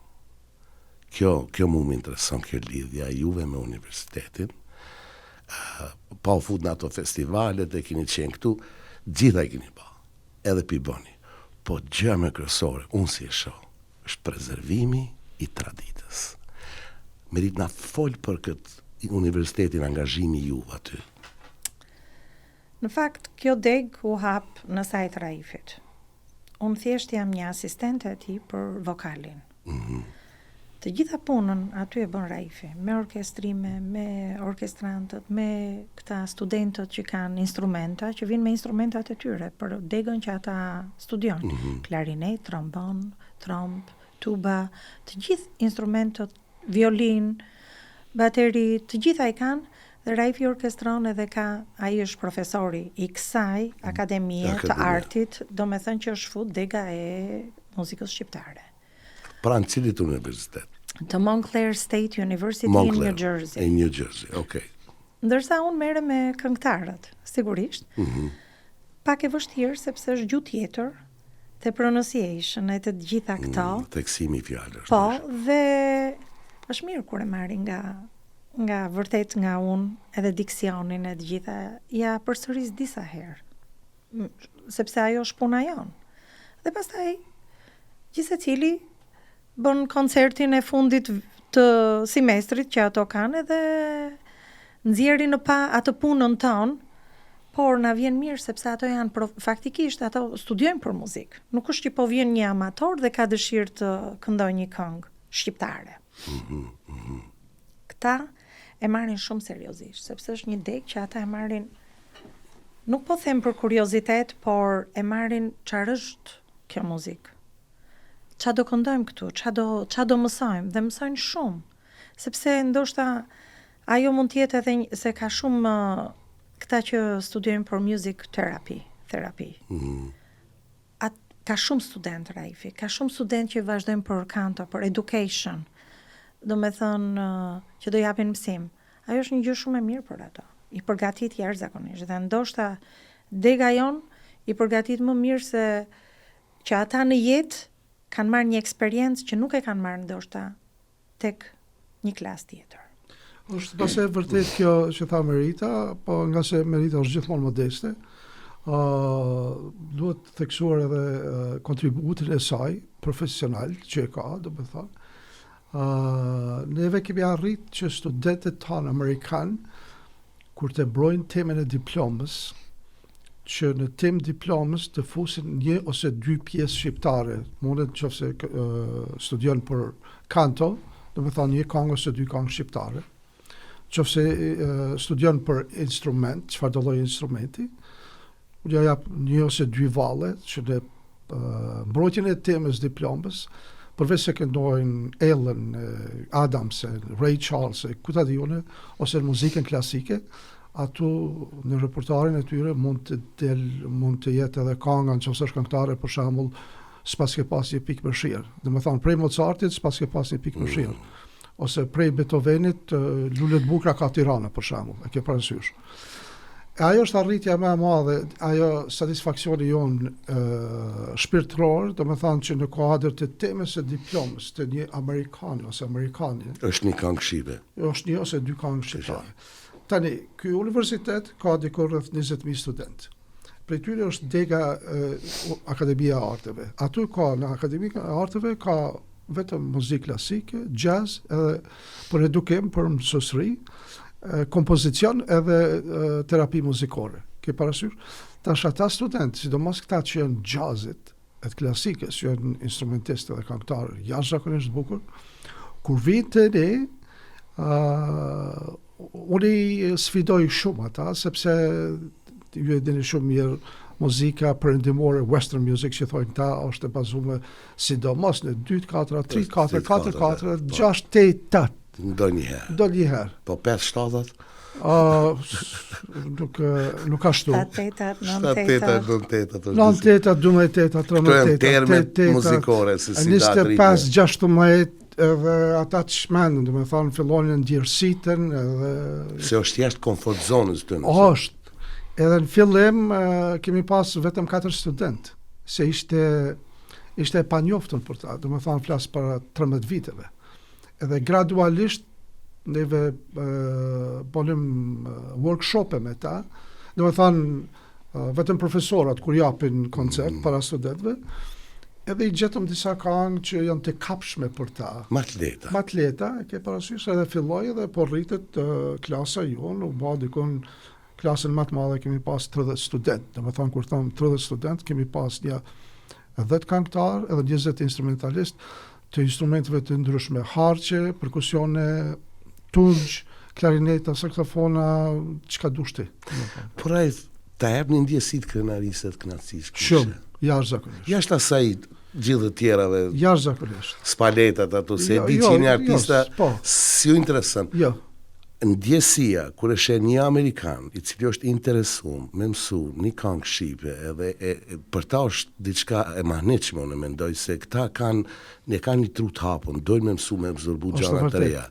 S1: Kjo mu më intereson, kjo lidhja juve me universitetin, pa u fut në ato festivalet e keni qenë këtu, gjitha i keni ba, edhe pi bëni. Po gjë me kryesore, unë si e shoh, është prezervimi i traditës. Merit na fol për këtë universitetin, angazhimi ju aty.
S3: Në fakt, kjo deg u hap në sajt Raifit. Unë thjesht jam një asistente e tij për vokalin. Të gjitha punën aty e bën Raifi, me orkestrime, me orkestrantët, me këta studentët që kanë instrumenta, që vinë me instrumentat e tyre, për degën që ata studiojnë. Klarinet, trombon, tromp, tuba, të gjithë instrumentët, violin, bateri, të gjitha i kanë, dhe Raifi orkestron edhe ai është profesori i kësaj akademie të artit, do me thënë që është fut dega e muzikës shqiptare.
S1: Pra në cilit universitet?
S3: Të Montclair State University in New Jersey.
S1: In New Jersey, okay.
S3: Ndërsa unë merre me këngëtarët, sigurisht. Pak e vështirë sepse është gjuhë tjetër, the pronunciation e të gjitha këto.
S1: Theksimi i fjalës.
S3: Po, dhe është mirë kur e marri nga vërtet nga unë edhe diksionin e të gjitha, ja përsëris disa herë. Sepse ajo është puna jonë. Dhe pastaj gjithsecili bën koncertin e fundit të semestrit që ato kanë edhe nxjerrin në pa atë punën tonë, por na vjen mirë sepse ato janë faktikisht ato studiojnë për muzikë. Nuk është që po vjen një amator dhe ka dëshirë të këndojë një këngë shqiptare. Këta e marrin shumë seriozisht, sepse është një degë që ata e marrin, nuk po them për kuriozitet, por e marrin çfarë është kjo muzikë. Qa do këndojmë këtu, qa do mësojmë, dhe mësojnë shumë, sepse ndoshta ajo mund tjetë edhe se ka shumë këta që studiojnë për music therapy. Ka shumë student, Raifi, ka shumë student që vazhdojnë për kanto, për education, do me thënë që do japin mësim. Ajo është një gjë shumë e mirë për ato, i përgatit jashtëzakonisht, dhe ndoshta dega jon i përgatit më mirë se që ata në jetë kanë marrë një eksperiencë që nuk e kanë marrë ndoshta tek një klasë tjetër.
S2: Është pastaj vërtet kjo që tha Merita, po nga se Merita është gjithmonë modeste, duhet theksuar edhe kontributin e saj profesional që e ka, do të thonë. Neve kemi arrit që studentët tanë Amerikan, kur të brojnë temën e diplomës, që në temë diplomës të fusin një ose dy pjesë shqiptare. Mundet nëse studion për kanto, do të thonë një këngë ose dy këngë shqiptare. Nëse studion për instrument, çfarë do lloj instrumenti, ja jap një ose dy valle që në mbrojtjen e temës diplomës, përveç se këndojnë Ellen, Adams, Ray Charles, kuta diune, ose muzikën klasike, atu në repertoarin e tyre mund të jetë edhe kënga nëse është këngëtare për shembull s'pas ke pas një pikë mëshirë. Do të thonë prej Mozartit s'pas ke pas një pikë mëshirë. Ose prej Beethovenit Lulet bukra ka Tirana për shembull, e ke parasysh. Ajo është arritja më e madhe, ajo satisfaksioni jon shpirtëror, do të thonë që në kuadër të temës së diplomës të një amerikani ose amerikane.
S1: Është një këngë shqipe.
S2: Është një ose dy këngë shqiptare. Tani, ky universitet ka dikur rreth 20.000 studentë. Prej tyre është dega Akademia e Arteve. Aty ka në Akademia e Arteve ka vetëm muzikë klasike, jazz, edhe për edukim, për mësosri, kompozicion edhe terapi muzikore. Ke parasysh? Tash ata studentë, sidomos këta që janë jazzit, e të klasikës, që janë instrumentistë dhe këngëtarë, jashtëzakonisht bukur, kur vinë të ne, unë i sfidoj shumë ata, sepse ju e dini shumë mirë muzika perëndimore, western music që thojnë ta, është e bazuar sidomos në 2/4, 3/4, 4/4, 6/8. Ndonjëherë.
S1: Po 5/7?
S2: Nuk ashtu.
S3: 7/8,
S2: 9/8, 12/8, 13/8.
S1: Termet muzikore, se si datë
S2: 25, 16, edhe ata të shmendën, do me thonë, fillonin në ndjersitën, edhe...
S1: Se është jashtë komfort zonës të nëse?
S2: Është. Edhe në fillim, kemi pas vetëm 4 studentë, se ishte e panjoftën për ta, do me thonë, flasë para 13 viteve. Edhe gradualisht, neve bonim workshope me ta, do me thonë, vetëm profesorat, kur japin koncert para studentëve, edhe i gjetëm disa këngë që janë të kapshme për ta. Matleta, e ke parasysh, edhe filloj edhe po rritet klasa jonë, u ba dikon klasën më të madhe kemi pas 30 student. Dhe me thonë, kur thonë 30 student, kemi pas një 10 këngëtar edhe 20 instrumentalist, të instrumenteve të ndryshme, harqe, perkusione, tungj, klarineta, saksofona, çka dushti.
S1: Por ai ta jep një ndjesi të krenarisë të knatësisë.
S2: Shumë, jashtëzakonisht.
S1: Jashtë asaj gjithë të tjerave.
S2: Jashtëzakonisht.
S1: Spaletat ato se di që një artista
S2: po.
S1: si ju interesant.
S2: Jo.
S1: Ndjesia kur e sheh një Amerikan i cili është interesuar me mësu një këngë shqipe edhe për ta është diçka e mahnitshme, unë mendoj se këta kanë një tru të hapur, dojnë me mësu me absorbu gjëra të reja.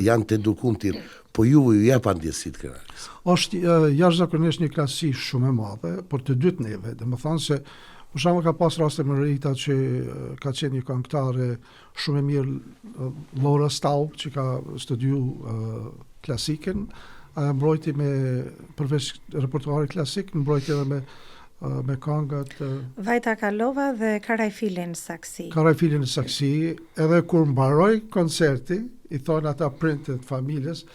S1: Janë të edukuar të tjerë, po ju jep ndjesi të krenarisë.
S2: Është jashtëzakonisht një klasi shumë e madhe, por të dytë neve, domethënë se për shembull ka pas raste me Rita që ka qenë një këngëtare shumë e mirë, Laura Staub që ka studiu klasikën, mbrojti me përveç repertuarit klasik, mbrojti edhe me këngët
S3: Vajta Kalova dhe Karajfilin Saksi.
S2: Karajfilin Saksi, edhe kur mbaroi koncerti, i thonë ata printet familjes,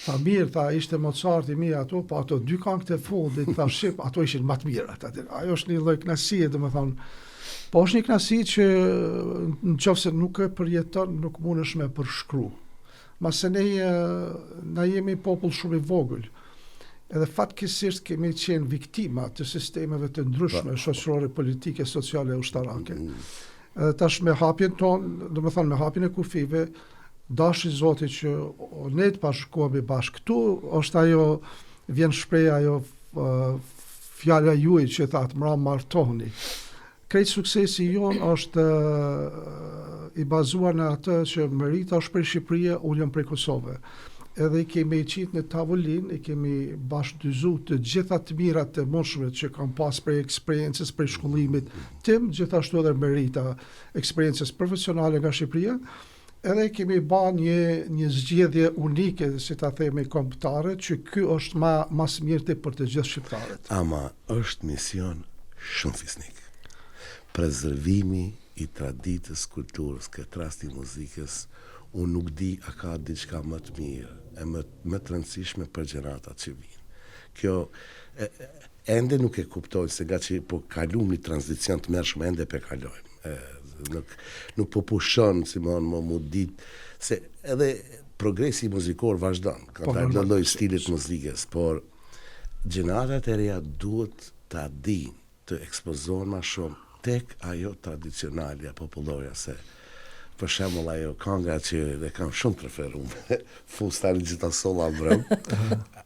S2: tha mirë, tha ishte Mozart i mirë ato, po ato dy këngët e fundit, tha shqip, ato ishin më të mira. Ajo është një lloj kënaqësie, domethënë. Po është një kënaqësi që nëse nuk e përjeton, nuk mundesh me përshkru. Mase na jemi popull shumë i vogël. Edhe fatkeqësisht kemi qenë viktima të sistemeve të ndryshme shoqërore, politike, sociale, ushtarake. Tash me hapjen tonë, domethënë me hapjen e kufive, dashi Zoti që ne të bashkohemi bashkë këtu, është ajo, vjen shpreha ajo fjala juaj që thatë mra martoheni. Krejt suksesi jon është i bazuar në atë që Merita është prej Shqipëria, unë jam prej Kosovë. Edhe i kemi qitë në tavolinë, i kemi bashkëdyzu të gjitha të mirat të mundshme që kam pas prej eksperiencës, prej shkollimit tim, gjithashtu edhe Merita, eksperiencës profesionale nga Shqipëria. Edhe kemi ba një zgjedhje unike, si ta themi kombëtare, që ky është mas mirëti për të gjithë shqiptarët.
S1: Ama është mision shumë fisnik. Prezervimi i traditës, kulturës, këtë rast i muzikës, unë nuk di a ka diçka më të mirë, e më të rëndësishme për gjeneratat që vinë. Kjo ende nuk e kuptoj, se nga që po kalum një tranzicion të mërshme, ende pe kalojmë. Nuk po pushon Simon më ditë se edhe progresi muzikor vazhdon, ka të lloj stilit muzikës, por gjeneratat e reja duhet ta dinë të ekspozohen më shumë tek ajo tradicionale popullore, se për shembull ajo kënga që e kam shumë preferuar, Fustani gjitha solla vrëm.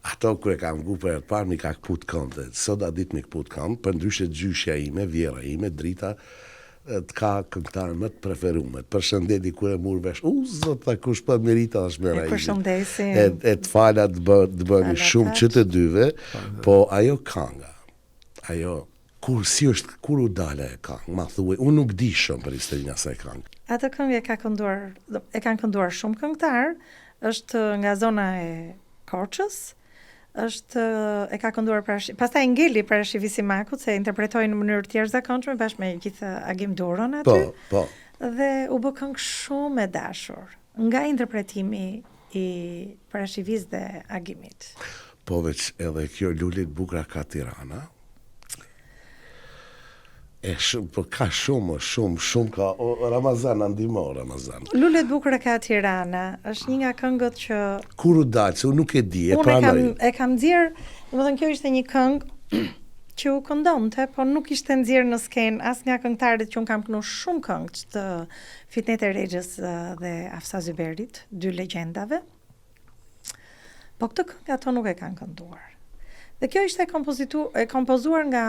S1: Ato kur e kam ngu për herë parë mi ka kput këmbë. Sot a ditë mi kput këmbë, për ndryshe gjyshja ime, vjera ime, drita të ka këngëtarën më të preferuar. Përshëndeti kur e mur vesh, zota kush për Merita është mëra ime.
S3: Përshëndesi.
S1: E të fala të bëni shumë që të dyve, po ajo kënga, ajo kur u dale e këngë, ma thuaj, unë nuk di shumë për historinë asaj këngë.
S3: Atë këngë e kanë kënduar shumë këngëtar, është nga zona e Korçës, e ka kënduar pastaj Ngeli Parashi Visimakut, se interpretoi në mënyrë të jashtëzakonshme bashkë me gjithë Agim Duron aty.
S1: Po.
S3: Dhe u bë këngë shumë e dashur nga interpretimi i Parashivis dhe Agimit.
S1: Po veç edhe kjo Lulet Bukra ka Tirana. Ka shumë ka Ramazan, ndihmo Ramazan.
S3: Lulet Bukra ka Tirana është një nga këngët që
S1: kur u dal, se unë nuk e di, e pranoj.
S3: Unë e kam nxjerr, domethënë kjo ishte një këngë që u këndonte, por nuk ishte nxjerr në skenë as nga këngëtarët që un kam kënu shumë këngë të Fitnet e Rexhës dhe Afsa Zyberit, dy legjendave. Po këtë këngë ato nuk e kanë kënduar. Dhe kjo ishte kompozuar nga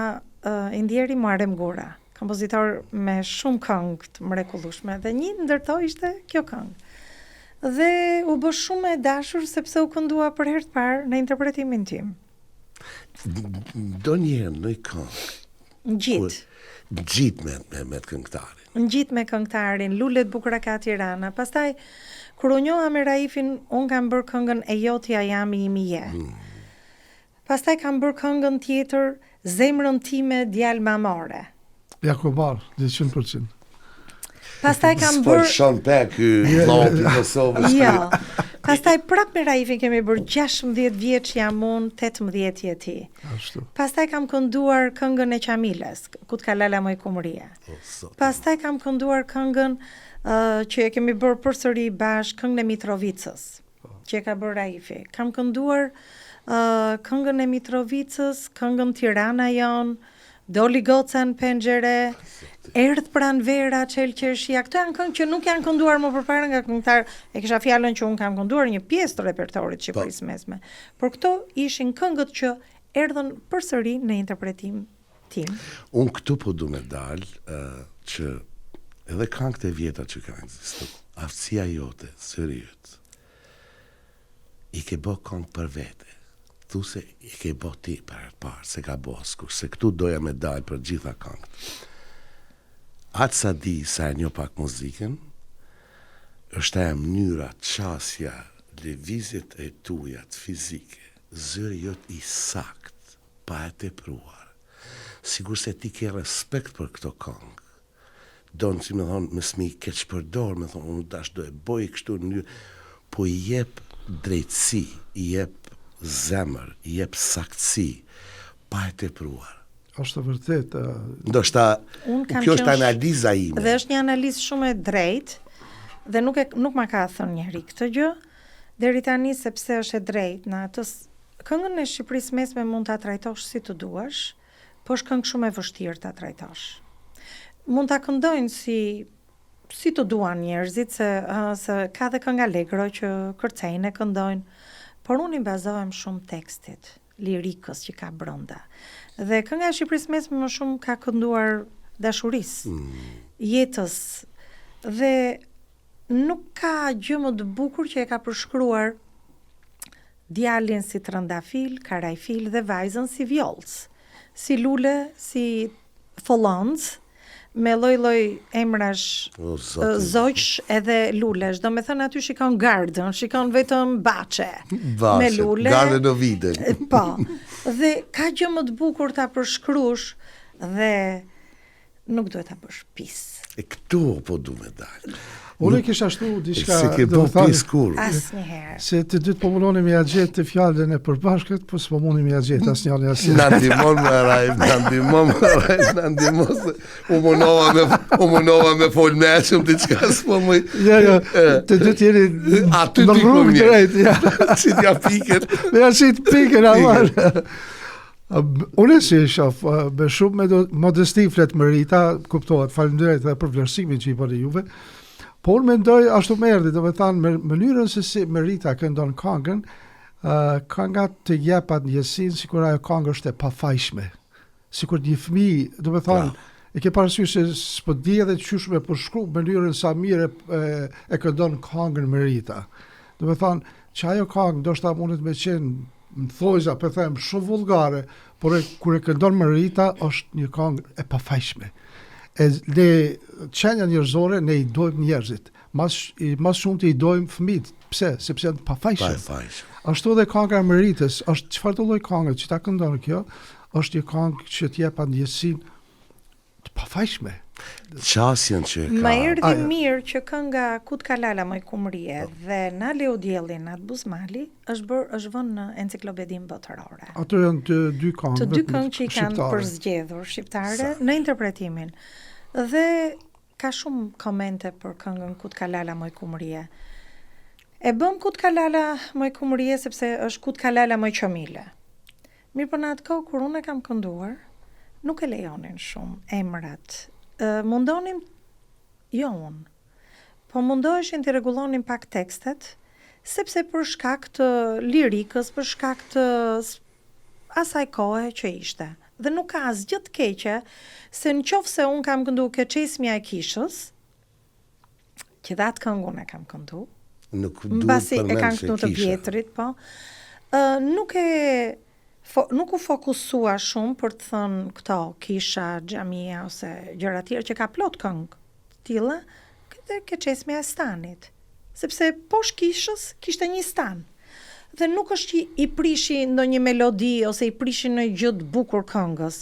S3: Indieri Muharrem Gura, kompozitor me shumë këngë të mrekullueshme, dhe një ndërto ishte kjo këngë. Dhe u bë shumë e dashur sepse u këndua për herë të parë në interpretimin tim.
S1: Ndonjëherë në këngë. Ngjit me këngëtarin.
S3: Ngjit me këngëtarin, Lulet Bukra ka Tirana. Pastaj kur u njoha me Raifin, un kam bërë këngën E Jotja Jami Imi Je. Pastaj kam bërë këngën tjetër, Zemrën Time Djalë Mamore.
S2: Jakobar, 100%.
S3: Pastaj kam bërë
S1: Shon Pek, vllau i Kosovës.
S3: Jo. Pastaj prap me Raifin kemi bërë 16 vjeç jam unë, 18 je ti.
S2: Ashtu.
S3: Pastaj kam kënduar këngën e Qamiles, ku të ka lala moj kumëria. Pastaj kam kënduar këngën që e kemi bërë përsëri bashkë këngën e Mitrovicës, që e ka bërë Raifi. Kam kënduar këngën e Mitrovicës, këngën Tirana jon, Doli goca në penxhere, Erdh pranvera, çel qershia. Këto janë këngë që nuk janë kënduar më përpara nga këngëtar. E kisha fjalën që un kam kënduar një pjesë të repertorit Shqipërisë Mesme. Por këto ishin këngët që erdhën përsëri në interpretim tim.
S1: Un këtu po du me dal që edhe këngët e vjetra që kanë ekzistuar, aftësia jote, seriot, i ke bë këngë për vete. Thu se i ke bë ti për parë, se ka bë askush, se këtu doja me dal për gjitha këngët. Atë sa di sa e njo pak muzikën, është e mënyra, qasja, lëvizjet e tujat fizike, zëri jot i sakt, pa e tepruar. Sigur se ti ke respekt për këto këngë. Donë që me thonë, me s'mi keq përdor, me thonë, unë dash do e boj kështu në mënyrë, po i jep drejtësi, i jep zemër, i jep saktësi, pa e tepruar.
S2: Është vërtet.
S1: Ndoshta kjo është analiza ime.
S3: Dhe është një analizë shumë e drejtë dhe nuk ma ka thënë njeri këtë gjë deri tani, sepse është e drejtë në atë këngën e Shqipërisë Mesme mund ta trajtosh si të duash, po është këngë shumë e vështirë ta trajtosh. Mund ta këndojnë si të duan njerëzit, se ka dhe këngë allegro që kërcejnë e këndojnë, por unë i bazohem shumë tekstit, lirikës që ka brenda. Dhe kënga e Shqipërisë Mesme më shumë ka kënduar dashurisë, jetës, dhe nuk ka gjë më të bukur që e ka përshkruar djalin si trëndafil, karajfil dhe vajzën si vjollës, si lule, si follonc, me lloj-lloj emrash, zoqsh edhe lulesh. Do me thënë aty shikon gardën, shikon vetëm baçe, me lule.
S1: Gardën o viden.
S3: Po, dhe ka gjë më të bukur ta përshkrush dhe nuk duhet ta bësh pis.
S1: E këtu po du me dalë.
S2: Unë kisha ashtu diçka,
S1: se ke bë pis kur.
S3: Asnjëherë.
S2: Se të dytë po mundonim me ja gjetë të fjalën e përbashkët, po s'po mundim me ja gjetë asnjëri asnjë.
S1: Na ndihmon me rajf, na ndihmon se u munova me fol me shumë diçka s'po më.
S2: Jo, të dytë jeni
S1: aty
S2: në rrugë drejt, ja.
S1: Si t'ja piket.
S2: Me ja si të piken avar. Unë si shof, me shumë modesti flet Merita, kuptohet, faleminderit edhe për vlerësimin që i bëni juve. Po unë mendoj ashtu më erdhi, do të thënë mënyrën se si Merita këndon këngën, kënga të jep atë ndjesinë sikur ajo këngë është e pafajshme. Sikur një fëmijë, do të thënë, e ke parasysh se s'po di edhe çysh me përshkruaj mënyrën sa mirë e këndon këngën Merita. Do të thënë, që ajo këngë ndoshta mundet me qenë më thojza, për them, shumë vulgare, por kur e këndon Merita është një këngë e pafajshme. Ne qenja njerëzore ne i dojmë njerëzit, mas shumë të i dojmë fëmijët. Pse? Sepse janë pafajshëm. Ashtu edhe kënga e Meritës, është çfarë do lloj këngë që ta këndon kjo, është një këngë që t'jep ndjesinë të pafajshme.
S1: Qasjen që ka.
S3: Më erdhi mirë që kënga Kut Kalala moj kumrie dhe Nale u dielli nat buzmali është vënë në enciklopedinë botërore.
S2: Ato janë të dy këngë.
S3: Të dy këngë që i kanë përzgjedhur shqiptare në interpretimin. Dhe ka shumë komente për këngën Kut Kalala moj kumrie. E bëm Kut Kalala moj kumrie sepse është Kut Kalala moj qomile. Mirë, për në atë kohë kur unë e kam kënduar, nuk e lejonin shumë emrat. Mundonim, jo unë, po mundoheshin të rregullonin pak tekstet, sepse për shkak të lirikës, për shkak të asaj kohe që ishte. Dhe nuk ka asgjë të keqe, se në qoftë se unë kam këndu Keqesmja e Kishës, që dhe atë këngun e kam këndu, mbasi e kam këndu të vjetrit, po, nuk u fokusua shumë për të thënë këto kisha, xhamia ose gjëra tjera që ka plot këngë tilla, këtë Keqesmja e stanit. Sepse poshtë kishës kishte një stan. Dhe nuk është i prishi ndonjë melodi ose i prishi në gjë të bukur këngës.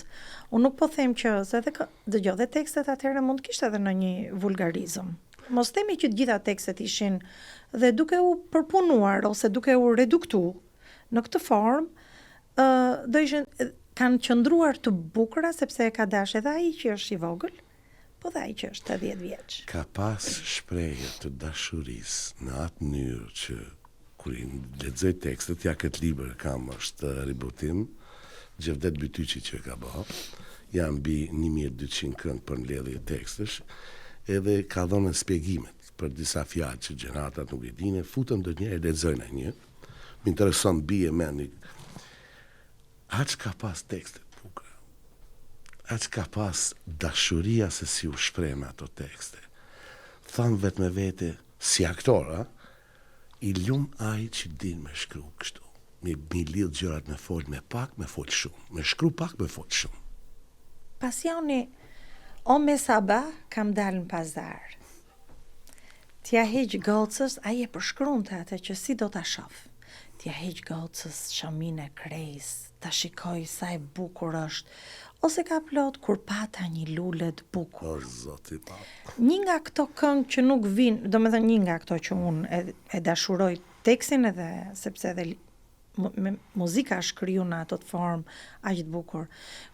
S3: Unë nuk po them që se dëgjoj dhe tekstet atëherë mund të kishte edhe në një vulgarizëm. Mos themi që të gjitha tekstet ishin dhe duke u përpunuar ose duke u reduktu në këtë formë, do ishin kanë qëndruar të bukura sepse e ka dash edhe ai që është i vogël, po dhe ai që është 80 vjeç.
S1: Ka pas shprehje të dashurisë në atë mënyrë që kur i lexoj tekstet, ja këtë libër kam është ributim, Gjevdet Bytyçi që ka bë, janë mbi 1200 kënd për mbledhje tekstesh, edhe ka dhënë shpjegimet për disa fjalë që gjenatat nuk i dinë, futën ndonjëherë lexojnë një. Më intereson bie mendi. Aq ka pas tekstet bukura. Aq ka pas dashuria se si u shpreh me ato tekste. Thamë vetë me vete, si aktora, i lum ai që din me shkru kështu. Me lidh gjërat, me fol me pak, me fol shumë. Me shkru pak, me fol shumë.
S3: Pasioni, o me sabah, kam dalë në pazar. T'ja heq gocës, ai e përshkruante atë që si do ta shoh. T'ja heq gocës shamin e krejs, ta shikoj sa e bukur është, ose ka plot kur pata një lule të bukur.
S1: O, zoti pa.
S3: Një nga këto këngë që nuk vinë, do me dhe një nga këto që unë e dashuroj tekstin edhe, sepse edhe muzika shkriju në ato të formë aq të bukur.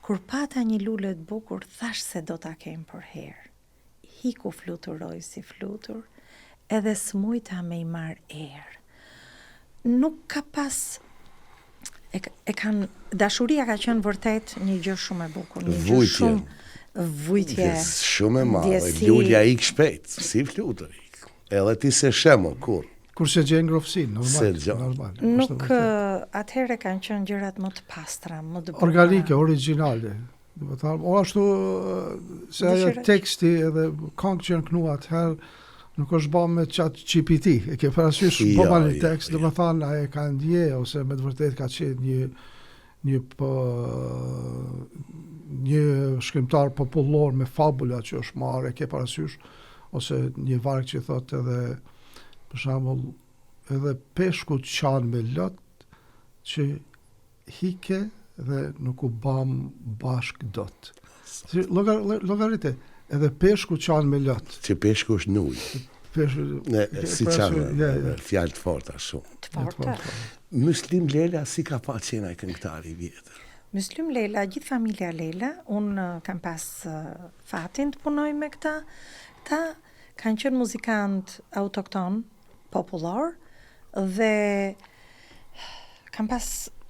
S3: Kur pata një lule të bukur, thash se do ta kem për herë. Hiku fluturoj si flutur, edhe smujta me i marr erë. Nuk ka pas dashuria ka qenë vërtet një gjë shumë e bukur, një gjë shumë vujtje.
S1: Shumë e madhe, lulja ik shpejt, si flutur ik. Edhe ti se shemo kur.
S2: Kurse gjen ngroftësinë, normal.
S3: Nuk atëherë kanë qenë gjërat më të pastra, më të bukura.
S2: Organike, origjinale. Do të thonë, ashtu se ajo teksti edhe këngë që janë kënu atëherë nuk është bërë me ChatGPT, e ke parasysh bëma një tekst, do të thonë ai ka ndje ose me të vërtet ka qenë një shkrimtar popullor me fabula që është marrë, e ke parasysh, ose një varg që thotë edhe për shembull edhe peshku qanë me lot që hike dhe nuk u bam bashk dot. Llogaritë, edhe peshku qanë me lot.
S1: Që peshku është nuj. Si qanë, fjalë të forta shumë.
S3: Të forta.
S1: Muslim Lela si ka pa qenë ai këngëtari i vjetër?
S3: Muslim Lela, gjithë familja Lela, unë kam pas fatin të punoj me këta. Këta kanë qenë muzikant autokton, popullor, dhe kam pas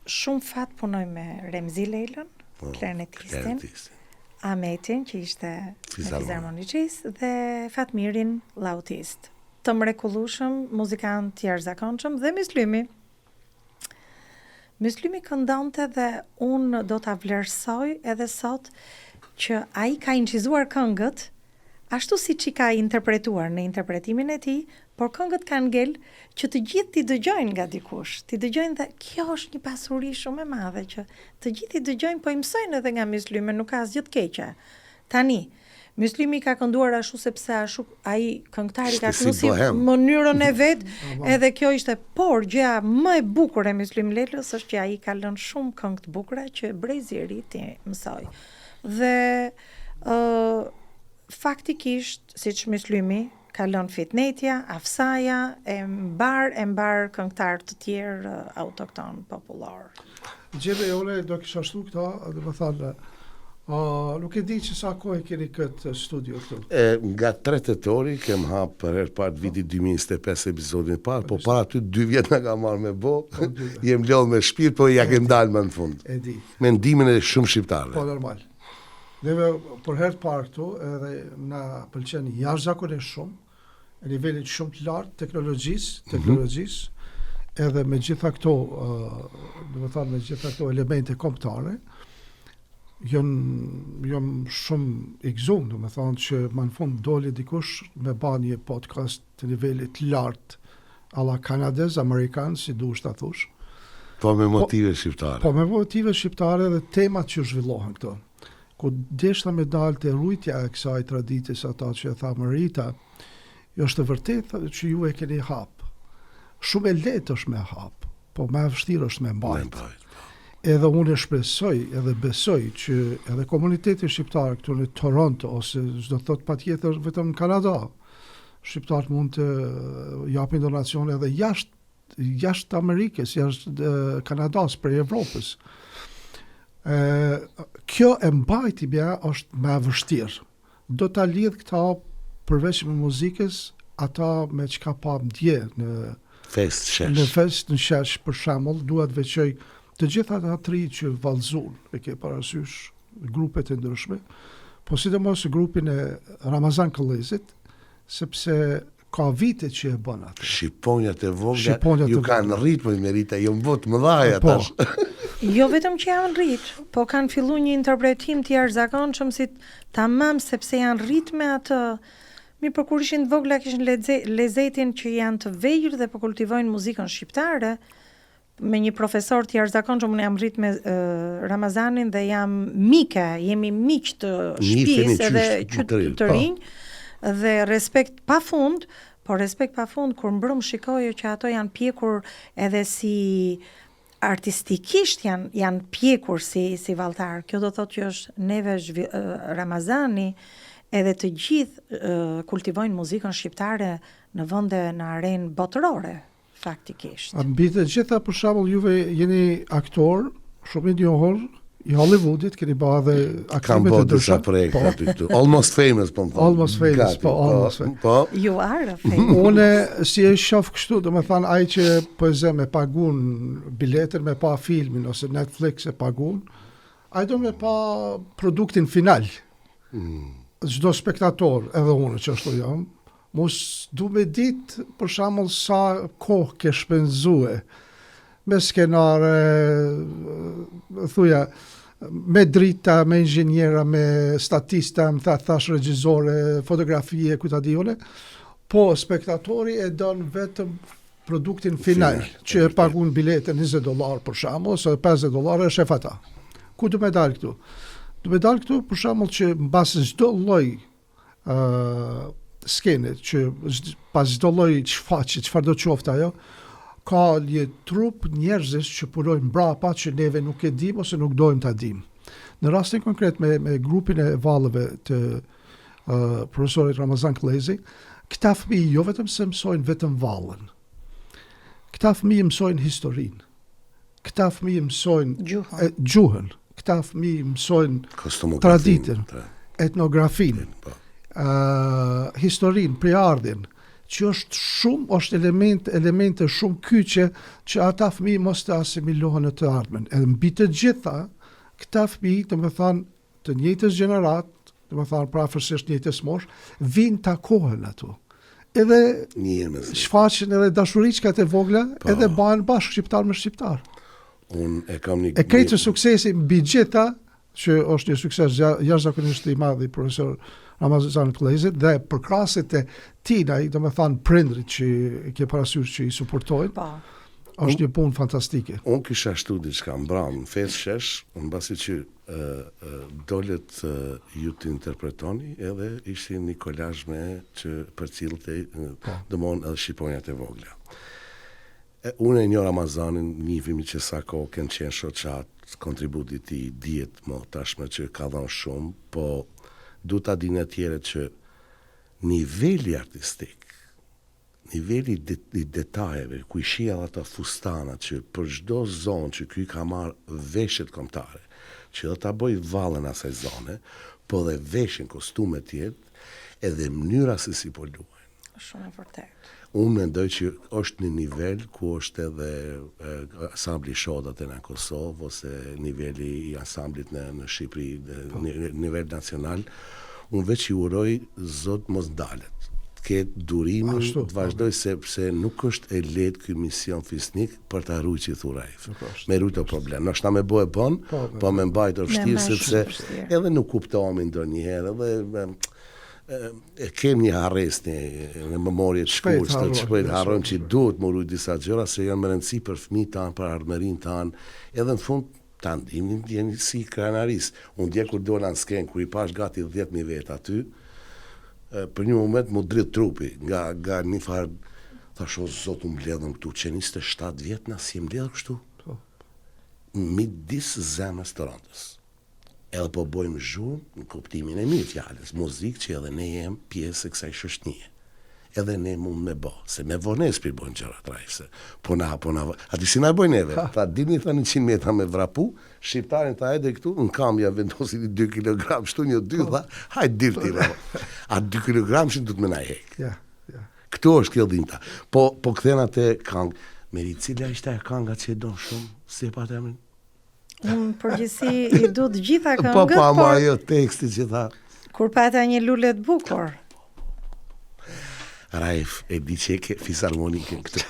S3: shumë fat punoj me Remzi Lelën, klarinetistin, Ahmetin, që ishte fizarmonikist, dhe Fatmirin, lautist. Të mrekullueshëm, muzikant të jashtëzakonshëm, dhe Muslymi. Muslymi këndonte dhe unë do ta vlerësoj edhe sot që ai ka incizuar këngët ashtu si që ka interpretuar në interpretimin e tij, por këngët kanë ngel që të gjithë t'i dëgjojnë nga dikush, t'i dëgjojnë dhe kjo është një pasuri shumë e madhe që të gjithë t'i dëgjojnë, po i mësojnë edhe nga Muslymi, nuk ka asgjë të keqe. Tani, Muslymi ka kënduar ashtu sepse ashtu ai këngëtari ka kënduar si mënyrën e vet, edhe kjo ishte, por gjëja më e bukur e Muslim Lelës është që ai ka lënë shumë këngë të bukura që brezi i ri ti mësoj. Dhe faktikisht, siç Muslymi ka lënë Fitnetja, Afsaja, e mbar këngëtar të tjerë autokton popullor.
S2: Gjeve jone do kisha shtu këta, dhe më thënë, nuk e di që sa kohë keni këtë studio këtu.
S1: Nga 3 tetori kem hap për herë parë viti 2025 episodin parë, po para ty 2 vjet na ka marrë me bo, jem lodh me shpirt, po ja kem dalë më në fund.
S2: E di.
S1: Me ndimin e shumë shqiptarëve.
S2: Po normal. Neve për herë parë këtu edhe na pëlqen jashtëzakonisht shumë, në nivelit shumë të lartë teknologjisë, edhe me gjitha këto, do të thënë me gjitha këto elemente kombëtare, jam shumë i gëzuar, do të thënë që më në fund doli dikush me bën një podcast të nivelit të lartë, alla kanadez, amerikan, si duhet ta thosh.
S1: Po me motive shqiptare.
S2: Po me motive shqiptare dhe temat që zhvillohen këto. Ku deshta me dalë të rujtja e kësaj traditës ata që e tha Marita, është të vërtet që ju e keni hap. Shumë e lehtë është me hap, po më e vështirë është me mbajt. Edhe unë e shpresoj, edhe besoj që edhe komuniteti shqiptar këtu në Toronto, ose çdo thot patjetër vetëm në Kanada, shqiptarët mund të japin donacione edhe jashtë Amerikës, jashtë Kanadas, për Evropës. Kjo e mbajtja është më e vështirë. do ta lidh këta përveç me muzikës, ata me çka pa dje në
S1: Fest shesh.
S2: në fest në shesh, për shembull, dua të veçoj të gjitha ata tri që vallëzon, e ke parasysh grupet e ndryshme, po sidomos grupin e Ramazan Këllezit, sepse ka vite që e bën atë.
S1: Shqiponjat e vogla
S2: Shqiponjat
S1: ju
S2: e
S1: kanë rritmë Merita, ju mbot mëdhaja
S2: Po.
S1: tash.
S3: Jo vetëm që janë rrit, po kanë filluar një interpretim të jashtëzakonshëm si tamam sepse janë rrit me atë. Mirë, për kur ishin të vogla kishin lezetin që janë të vejr dhe po kultivojnë muzikën shqiptare. Me një profesor të jashtëzakonshëm, unë jam rrit me Ramazanin dhe jam mike, jemi miq të shtëpisë edhe të rinj dhe respekt pafund, po respekt pafund kur mbrëm shikojo që ato janë pjekur edhe si artistikisht janë pjekur si valltar. Kjo do thotë që është neve Ramazani edhe të gjithë kultivojnë muzikën shqiptare në vende në arenë botërore, faktikisht.
S2: Mbi të gjitha, për shembull, juve jeni aktor, shumë i njohur i Hollywoodit, keni bërë edhe
S1: Kam
S2: aktime
S1: po
S2: të
S1: disa
S2: ndryshme.
S1: projekte aty këtu. Almost famous, po më thonë.
S2: Almost famous,
S1: Gati,
S2: po, almost famous.
S1: Po,
S3: You are famous.
S2: Une si e shoh kështu, do me thënë ai që po e zë me pagun biletën, me pa filmin ose Netflix e pagun, ai do me pa produktin final. Çdo spektator, edhe unë që ashtu jam, mos du me ditë për shembull sa kohë ke shpenzue me skenare, thuja, me drita, me inxhiniera, me statista, më thash regjizore, fotografie, ku ta di une, po spektatori e don vetëm produktin final, që e pagun biletën $20 për shembull, ose $50 e shef ata. Ku du me dalë këtu? Du me dalë këtu për shembull që mbas çdo lloj skene, që pas çdo lloj çfarë do qoftë ajo, ka një trup njerëzish që punojnë mbrapa që neve nuk e dim ose nuk dojmë ta dim. Në rastin konkret me grupin e vallëve të profesorit Ramazan Këllezi, këta fëmijë jo vetëm se mësojnë vetëm vallën. Këta fëmijë mësojnë historinë. Këta fëmijë mësojnë gjuhën. Këta fëmijë mësojnë traditën, etnografinë, historinë, priardhjen, që është elemente shumë kyçe që ata fëmijë mos të asimilohen në të ardhmen. Edhe mbi të gjitha, këta fëmijë, do të thënë, të njëjtës gjenerat, do të thënë prafërsisht njëjtës mosh, vinë takohen ato. Edhe shfaqen edhe dashuriçkat e vogla, edhe bëhen bashkë shqiptar me shqiptar. E krejtë suksesi mbi gjitha, që është një sukses jashtëzakonisht i madh i profesor Ramazan Këllezit, dhe përkrasit e tinaj, do me thanë prindrit që ke parasysh që i suportojnë, është një punë fantastike.
S1: Unë kisha shtu diçka mbram, në fest shesh, në basi që dollet ju të interpretoni, edhe ishte një kolazh me që për cilët dëmon edhe shqiponjat e vogla. Unë e një Ramazanin, njëfimi që sa ko kënë qenë shoqat, kontributit i djetë më tashme që ka dhënë shumë, po du ta dinë tjere që niveli artistik, niveli i detajeve, ku i shia dhe ta fustanat që për çdo zonë që ky ka marrë veshjet kombëtare, që do ta boj vallën asaj zone, po dhe veshin kostume tjetë, edhe mënyra se si po luajnë.
S3: Shumë e vërtetë.
S1: Unë mendoj që është një nivel ku është edhe ansambli Shodat në Kosovë, ose niveli i ansamblit në Shqipëri, nivel nacional. Unë veç i uroj Zot mos dalet. Këtë durimin të vazhdoj sepse nuk është e lehtë ky mision fisnik për ta ruajtur që thurajf. Me rujtë problem. Nështë me bëhe bon, po me mbajtë vështirë sepse edhe nuk kuptohemi ndonjëherë, edhe e kemi një harresë në memorje të shkurtër, të shpejt harrojmë që duhet më rujt disa gjëra se janë më rëndësi për fëmijët tanë, për ardhmërinë tanë, edhe në fund ta ndihmin jeni si krenaris. Unë dje kur dola në skenë, kur i pash gati 10.000 vetë aty, për një moment më dritë trupi, nga një farë, thash o Zot, unë mbledhëm këtu, që 27 vjetë na si mbledhë kështu. Midis zemës të rëndës. Edhe po bojmë zhurmë në kuptimin e mirë fjalës, muzikë që edhe ne jem pjesë e kësaj shoqënie. edhe ne mund me bo, se me vones për bojnë gjërat rajse. Po na, ati si na bojnë neve, ta dini tha 100 metra me vrapu, shqiptarin ta edhe këtu, në kambja vendosin 2 kg, shtu një 2, tha, hajt dirti, a 2 kg shën du të me na hek. Këto është kjo dinta. Po këthena te kangë, Meri, cila ishte e kanga që e do shumë, si e pa të emrin?
S3: Unë përgjithsi i du të gjitha këngët,
S1: po ama ajo teksti që tha.
S3: Kur pata një lule të bukur.
S1: Raif, e di që e ke fisarmonikën këtu.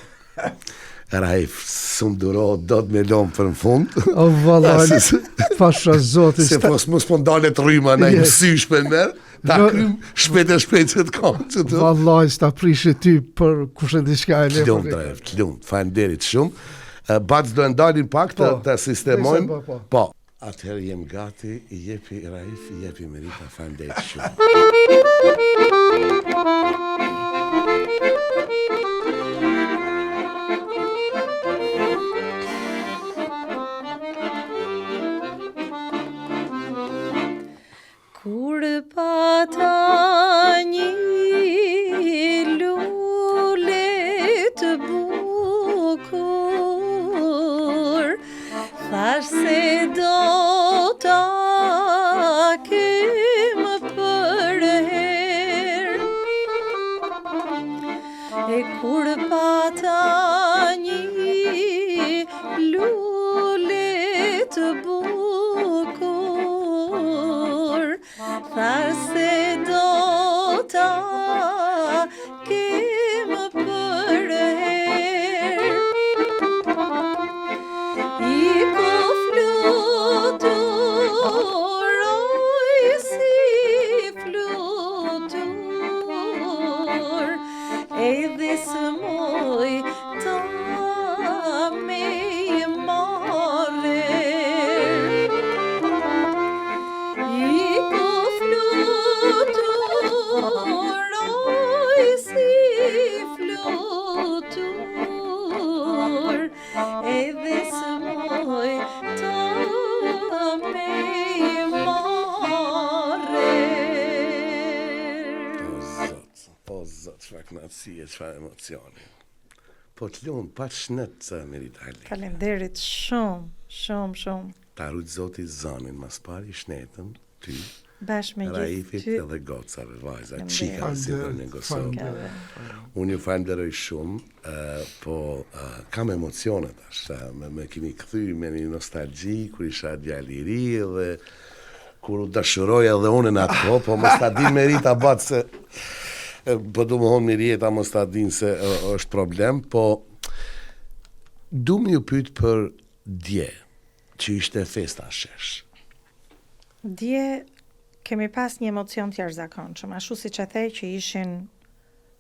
S1: Raif, sëmë duro, do të me lomë për në fund.
S2: O, vallaj, pasha zotit.
S1: Se pos mos po ndalet rryma na i mësysh për merë, ta krym shpet që të kam që të.
S2: Vallaj, s'ta prishi ty për kushe diçka e le.
S1: Qlumt, Raif, qlumt, falenderit shumë. Bac do ndalin pak të sistemojmë. Po. Atëherë jem gati, i jepi Raif, i jepi Merita, falenderit shumë.
S3: Kur pata një lule të bukur, thash se do ta kem për herë. E kur pata një lule të bukur, thash se do ta kem për herë. I ko flutur, oj si flutur, edhe së moj ta me marrer. I ko flutur, oj si flutur, edhe së moj ta me marrer.
S1: O zot, çfarë kënaqësie, çfarë emocioni. Po të lumë, pa shnet të Merita Ali.
S3: Falenderit shumë.
S1: Ta rujtë zoti zanin, mas pari shnetën, ty,
S3: Bashkë me gjithë
S1: Raifit
S3: ty.
S1: edhe gocave, vajza,
S3: Falenderit.
S1: qika si për në Kosovë. Unë ju falenderoj shumë, po kam emocionet ashtë, me kemi këthy me një nostalgji, kur isha djali i ri dhe kur u dashuroj edhe unë në atë ko, po mos ta din Merita batë se, po du më honë Mirjeta mos ta din se është problem, po du më ju pyet për dje, që ishte festa shesh.
S3: Dje kemi pas një emocion të jashtëzakonshëm, ashtu siç e thej që ishin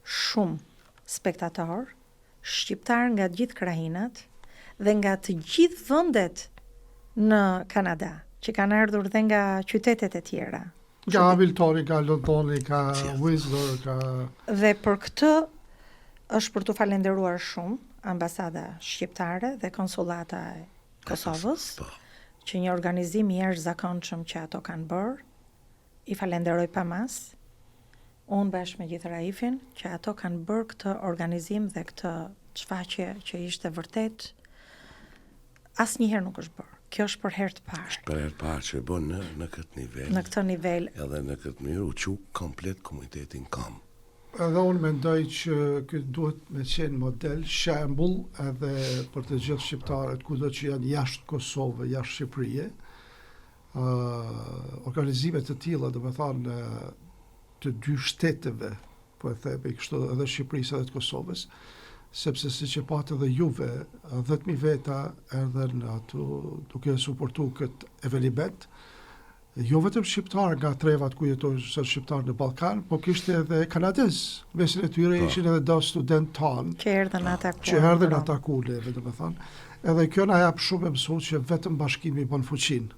S3: shumë spektator, shqiptar nga të gjithë krahinat dhe nga të gjithë vendet në Kanada, që kanë ardhur dhe nga qytetet e tjera.
S2: Nga Hamiltoni, nga Londoni, nga Windsor, nga...
S3: Dhe për këtë është për të falenderuar shumë ambasada shqiptare dhe konsulata e Kosovës, që një organizim i jashtëzakonshëm që ato kanë bërë, i falenderoj pa mas, unë bashkë me gjithë Raifin, që ato kanë bërë këtë organizim dhe këtë shfaqje që ishte vërtet asnjëherë nuk është bërë. Kjo është për herë të parë.
S1: Është për herë të parë që e bën në këtë nivel.
S3: Në këtë nivel.
S1: Edhe në këtë mënyrë u qu komplet komunitetin kam.
S2: Edhe unë mendoj që këtë duhet me qenë model, shembull edhe për të gjithë shqiptarët kudo që janë jashtë Kosovë, jashtë Shqipërisë. Organizime të tilla, domethënë të dy shteteve, po e them kështu, edhe Shqipërisë edhe të Kosovës, sepse siç e patë edhe juve, 10.000 veta erdhen ato duke suportu këtë eveniment. Jo vetëm shqiptar nga trevat ku jetojnë sot shqiptar në Ballkan, po kishte edhe kanadez. Mesin e tyre ishin edhe do student tanë
S3: Që erdhen ataku.
S2: që erdhen ataku neve, domethënë. Edhe kjo na jap shumë mësues që vetëm bashkimi bën fuqinë.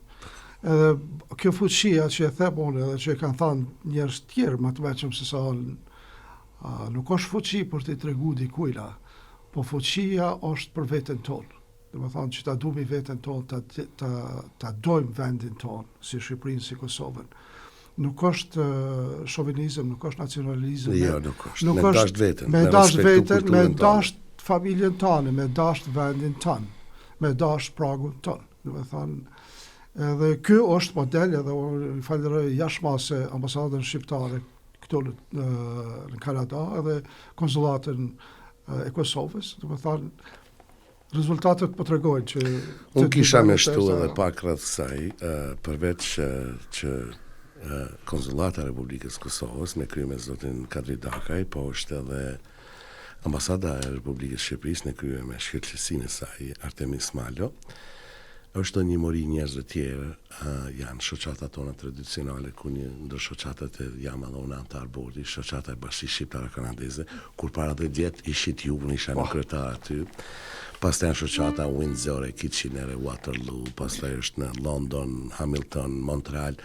S2: Edhe kjo fuqia që e them unë edhe që e kanë thënë njerëz të tjerë më të mëdhenj se sa nuk është fuqi për të treguar dikujt, po fuqia është për veten tonë. Domethënë që ta duhemi veten tonë, ta dojmë vendin tonë, si Shqipërinë, si Kosovën. nuk është shovinizëm, nuk është nacionalizëm.
S1: Jo, nuk është. Me dasht veten.
S2: Me dasht veten, me dasht familjen tonë, me dasht vendin tonë, me dasht pragun tonë. Do të thonë, edhe ky është model, edhe unë falenderoj jashtëmase ambasadën shqiptare këtu në Kanada edhe konsulatën e Kosovës. Do të thonë, rezultatet po tregojnë që
S1: unë kisha me shtu edhe pak rreth kësaj, përveç që konsulata e Republikës Kosovës me krye me zotin Kadri Dakaj, po është edhe ambasada e Republikës Shqipërisë në krye me shkëlqësinë e saj Artemis Malo. Është një mori njerëz të tjerë, janë shoqata tona tradicionale, ku një ndër shoqatat e jam edhe unë antar bordi, shoqata e Bashkisë Shqiptare Kanadeze, kur para 10 vjet ishit ju, unë isha në kryetar aty. Pastaj janë shoqata Windsor, Kitchener, Waterloo, pastaj është në London, Hamilton, Montreal,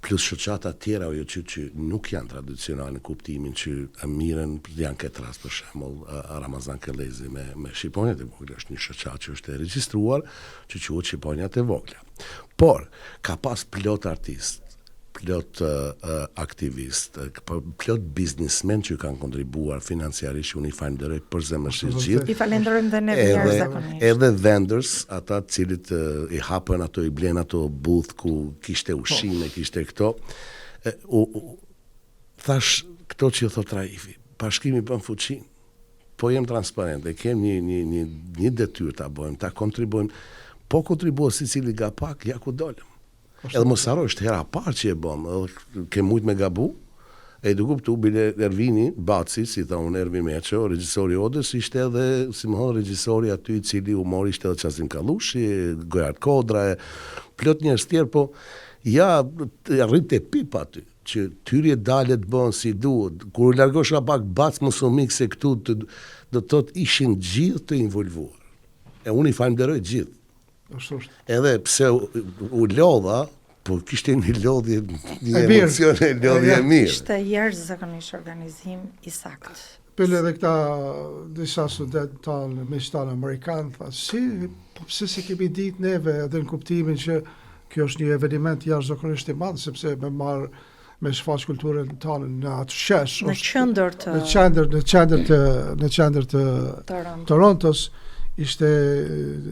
S1: plus shoqata tjera që nuk janë tradicionale në kuptimin që miren, janë këtë rast për shembull Ramazan Kellezi me Shqiponjat e vogla, është një shoqat që është e regjistruar, që quhet Shqiponjat e vogla. Por ka pas plot artist, plot aktivist, plot biznesmen që kanë kontribuar financiarisht, unë i falenderoj për zemërsisht gjithë.
S3: I falenderojmë dhe ne jashtëzakonisht.
S1: Edhe vendors, ata të cilët i hapën ato, i blen ato booth ku kishte ushqime, kishte këto. Thash këto që thot Raifi, bashkimi bën fuqinë. Po jem transparent, e kem një detyrë ta bëjmë, ta kontribuojmë. Po kontribuoj secili nga pak, ja ku dolëm. Edhe mos harro, është hera parë që e bëm, edhe ke mujt me gabu, e duke këtu bile Ervini Baci, si tha unë Ervi Meqo, regjisori Odës, ishte edhe, si më thonë, regjisori aty i cili humor ishte edhe Qazim Kallushi, Gojard Kodra, plot njerëz tjerë, po ja rrit e pip aty, që tyrje dalet bën si duhet, kur u largosh pak Bac mos u mik se këtu do të thotë ishin gjithë të involvuar. E unë i falenderoj gjithë. Edhe pse u lodha, po kishte një lodhje, një emocion e lodhje mirë.
S3: Ishte jashtëzakonisht organizim i saktë.
S2: Pële edhe këta disa studentë tanë, meqtanë Amerikanë, tha, pse si kemi ditë neve edhe në kuptimin që kjo është një eveniment jashtëzakonisht i madh, sepse me shfaq kulturën tonë në atë shesh. Në qendër të Torontos. Ishte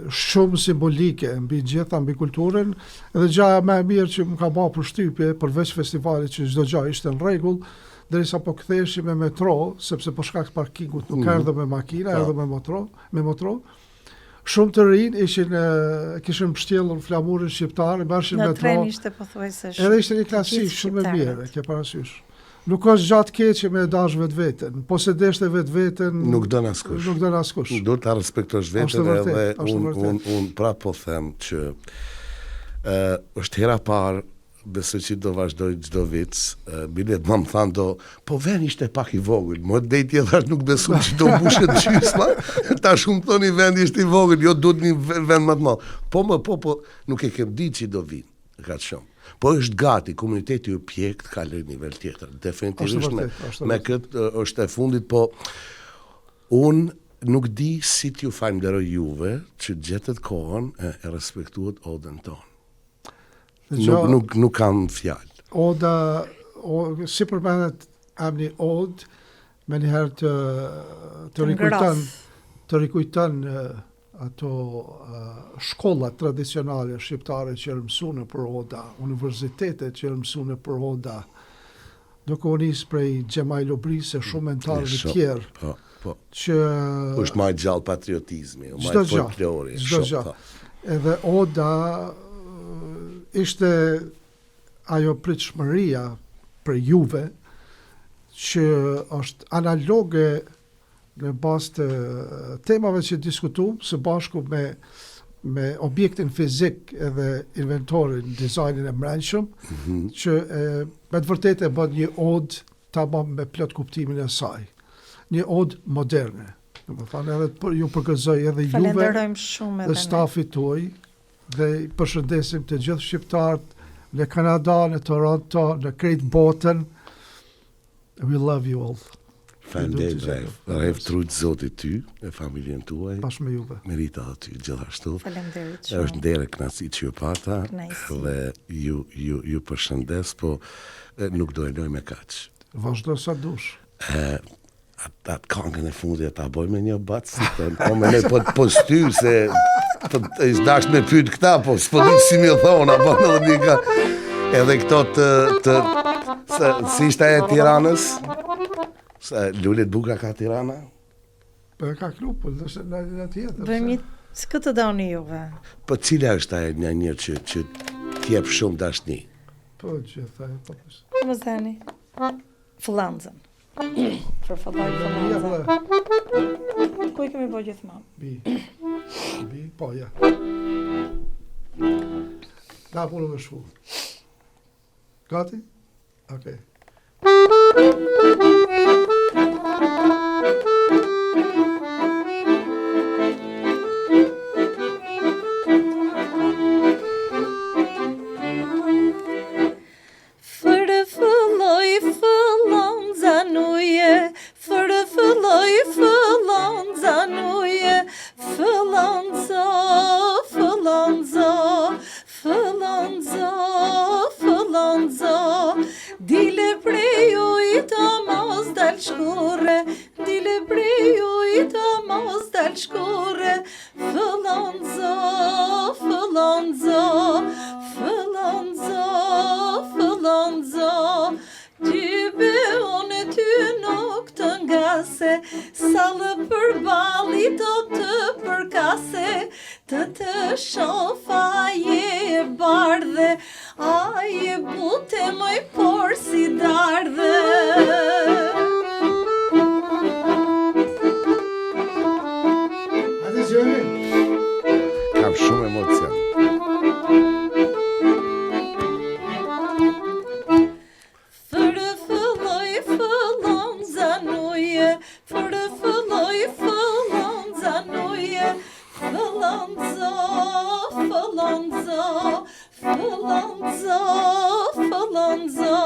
S2: shumë simbolike mbi gjitha, mbi kulturën, edhe gjaja më e mirë që më ka bërë përshtypje përveç festivalit që çdo gjë ishte në rregull, derisa po ktheheshim me metro, sepse për shkak të parkingut nuk erdhëm me makina, erdhëm me metro. Shumë të rinj kishin mbështjellur flamurin shqiptar, bashkë me metro.
S3: Në tren ishte pothuajse shumë.
S2: Edhe ishte një klasik shumë e mirë, ke parasysh. Nuk është gjatë keqe me dash vetveten, po se deshte vetveten
S1: nuk don askush. Duhet ta respektosh veten edhe un prapë po them që është hera parë, besoj që do vazhdoj çdo vit, bilet më thanë po vend ishte pak i vogël, më dej tjetër nuk besoj që do mbushet gjysma, tash më thoni vendi ishte i vogël, jo duhet një vend më të madh. Po nuk e kem ditë që do vinë, ka shumë. Po është gati, komuniteti u pjek të kaloj nivel tjetër. Definitivisht me këtë është e fundit, po unë nuk di si t'ju falenderoj juve që gjetët kohën e respektuat odën tonë. Nuk kam fjalë.
S2: Oda, si përmenet emni odë, me njëherë të rikujton ato shkollat tradicionale shqiptare që mësunë për oda, universitetet që mësunë për oda, duke u nis prej Xhemaj Lobrisë e shumë mentarëve të tjerë. Që
S1: është më gjallë patriotizmi, më folklori.
S2: Çdo gjë. Edhe oda ishte ajo pritshmëria për juve që është analoge në bazë të temave që diskutuam së bashku me objektin fizik edhe inventorin, dizajnin e mbrëmshëm, që me të vërtetë e bën një odë tamam me plot kuptimin e saj. Një odë moderne. Domethënë edhe ju përgëzoj edhe juve dhe stafit tuaj dhe përshëndesim të gjithë shqiptarët në Kanada, në Toronto, në krejt botën. We love you all.
S1: Faleminderit, Rev trut Zotit ty, e familjen tuaj.
S2: Bashkë me juve.
S1: Merita aty gjithashtu.
S3: Faleminderit shumë.
S1: Është ndere kënaqësi që ju pata dhe ju përshëndes, po nuk do e loj me kaq.
S2: Vazhdo sa dush.
S1: Atë këngën e fundit ta bëj me një bac, po me ne po sty se është dash me pyet këta, po s'po di si më thon, apo edhe dika. Edhe këto si ishte e Tiranës? Lulet Buka ka Tirana?
S2: Për ka klubun, nëse në tjetër.
S3: Bëjmë këtë doni juve.
S1: Po cila është ajo një që t'jep shumë dashni?
S2: Po gjitha e po.
S3: Mos dani. Fëllëndzën. Përfalloj fëllëndzën. Ku i kemi bëjë gjithmonë?
S2: Bi, po ja. Da punë me shku. Gati? Okej.
S3: Dile prej ujta mos dal shkore, dile prej ujta mos dal shkore, fëllonzo, fëllonzo, fëllonzo, fëllonzo, ty be unë ty nuk të ngase, sallë për bali do të përkase, të shofa je bardhe, a je bute moj por si dardhe.
S2: Hadi Gjeni.
S1: Kam shumë emocion.
S3: Fërëfëlloj fëllon zanuje, fërëfëlloj fëllon zanuje, fëllonzo, fëllonzo, fëllonzo, fëllonzo,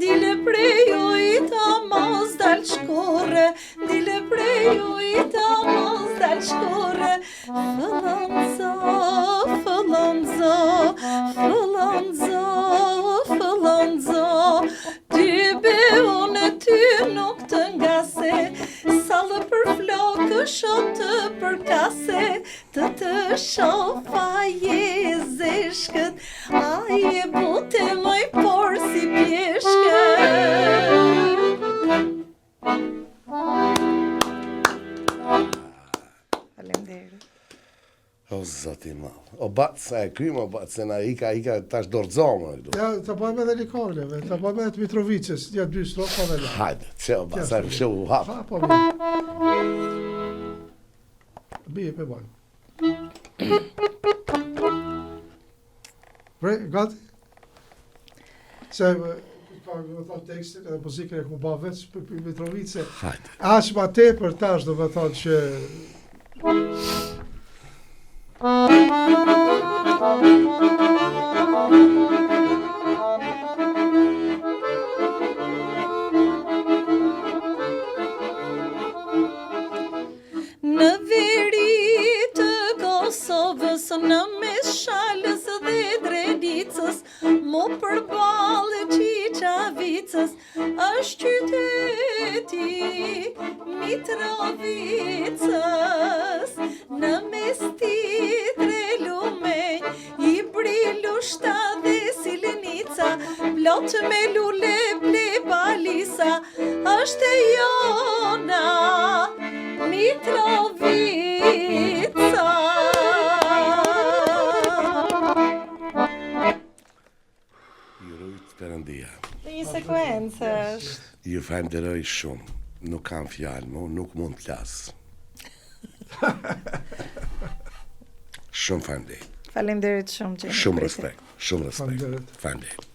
S3: dile prej ujta mos dal shkore, dile prej ujta mos dal shkore, fëllonzo, fëllonzo, fëllonzo, fëllonzo, ty be unë ty nuk të ngase, sallë për flokë shotë për kase, të shofa je zeshkët, a je bute moj por si pjeshkët. Faleminderit.
S1: O zoti ma. O bac, sa e krymë, o bac, se na ika tash dorëzomë.
S2: Ja, të bëjmë edhe Likorneve, të bëjmë edhe të Mitrovicës, ja dy strofa dhe la.
S1: Hajde, që o bac, sa e fshë u hapë.
S2: Ha, po bie pe bëjmë. Bre, gati? Se, ka në thonë tekstin edhe muzikën e ku ba veç për Mitrovice.
S1: Hajde.
S2: Aq ma tepër tash do me thonë që...
S3: Në veri të Kosovës, në mes Shalës dhe Drenicës, mo përballë Qiqavicës, është qyteti Mitrovicës, në mes titre lumej, i brilu shta dhe Silenica, plot me lule ble balisa, është e jona Mitrovica.
S1: Ju rujt Perëndia.
S3: Një sekuencë është.
S1: Ju falenderoj shumë. Nuk kam fjalë, mo nuk mund të flas. Shumë falenderoj.
S3: Faleminderit shumë që
S1: Shumë respekt, shumë respekt.
S2: Faleminderit.
S1: Falenderoj.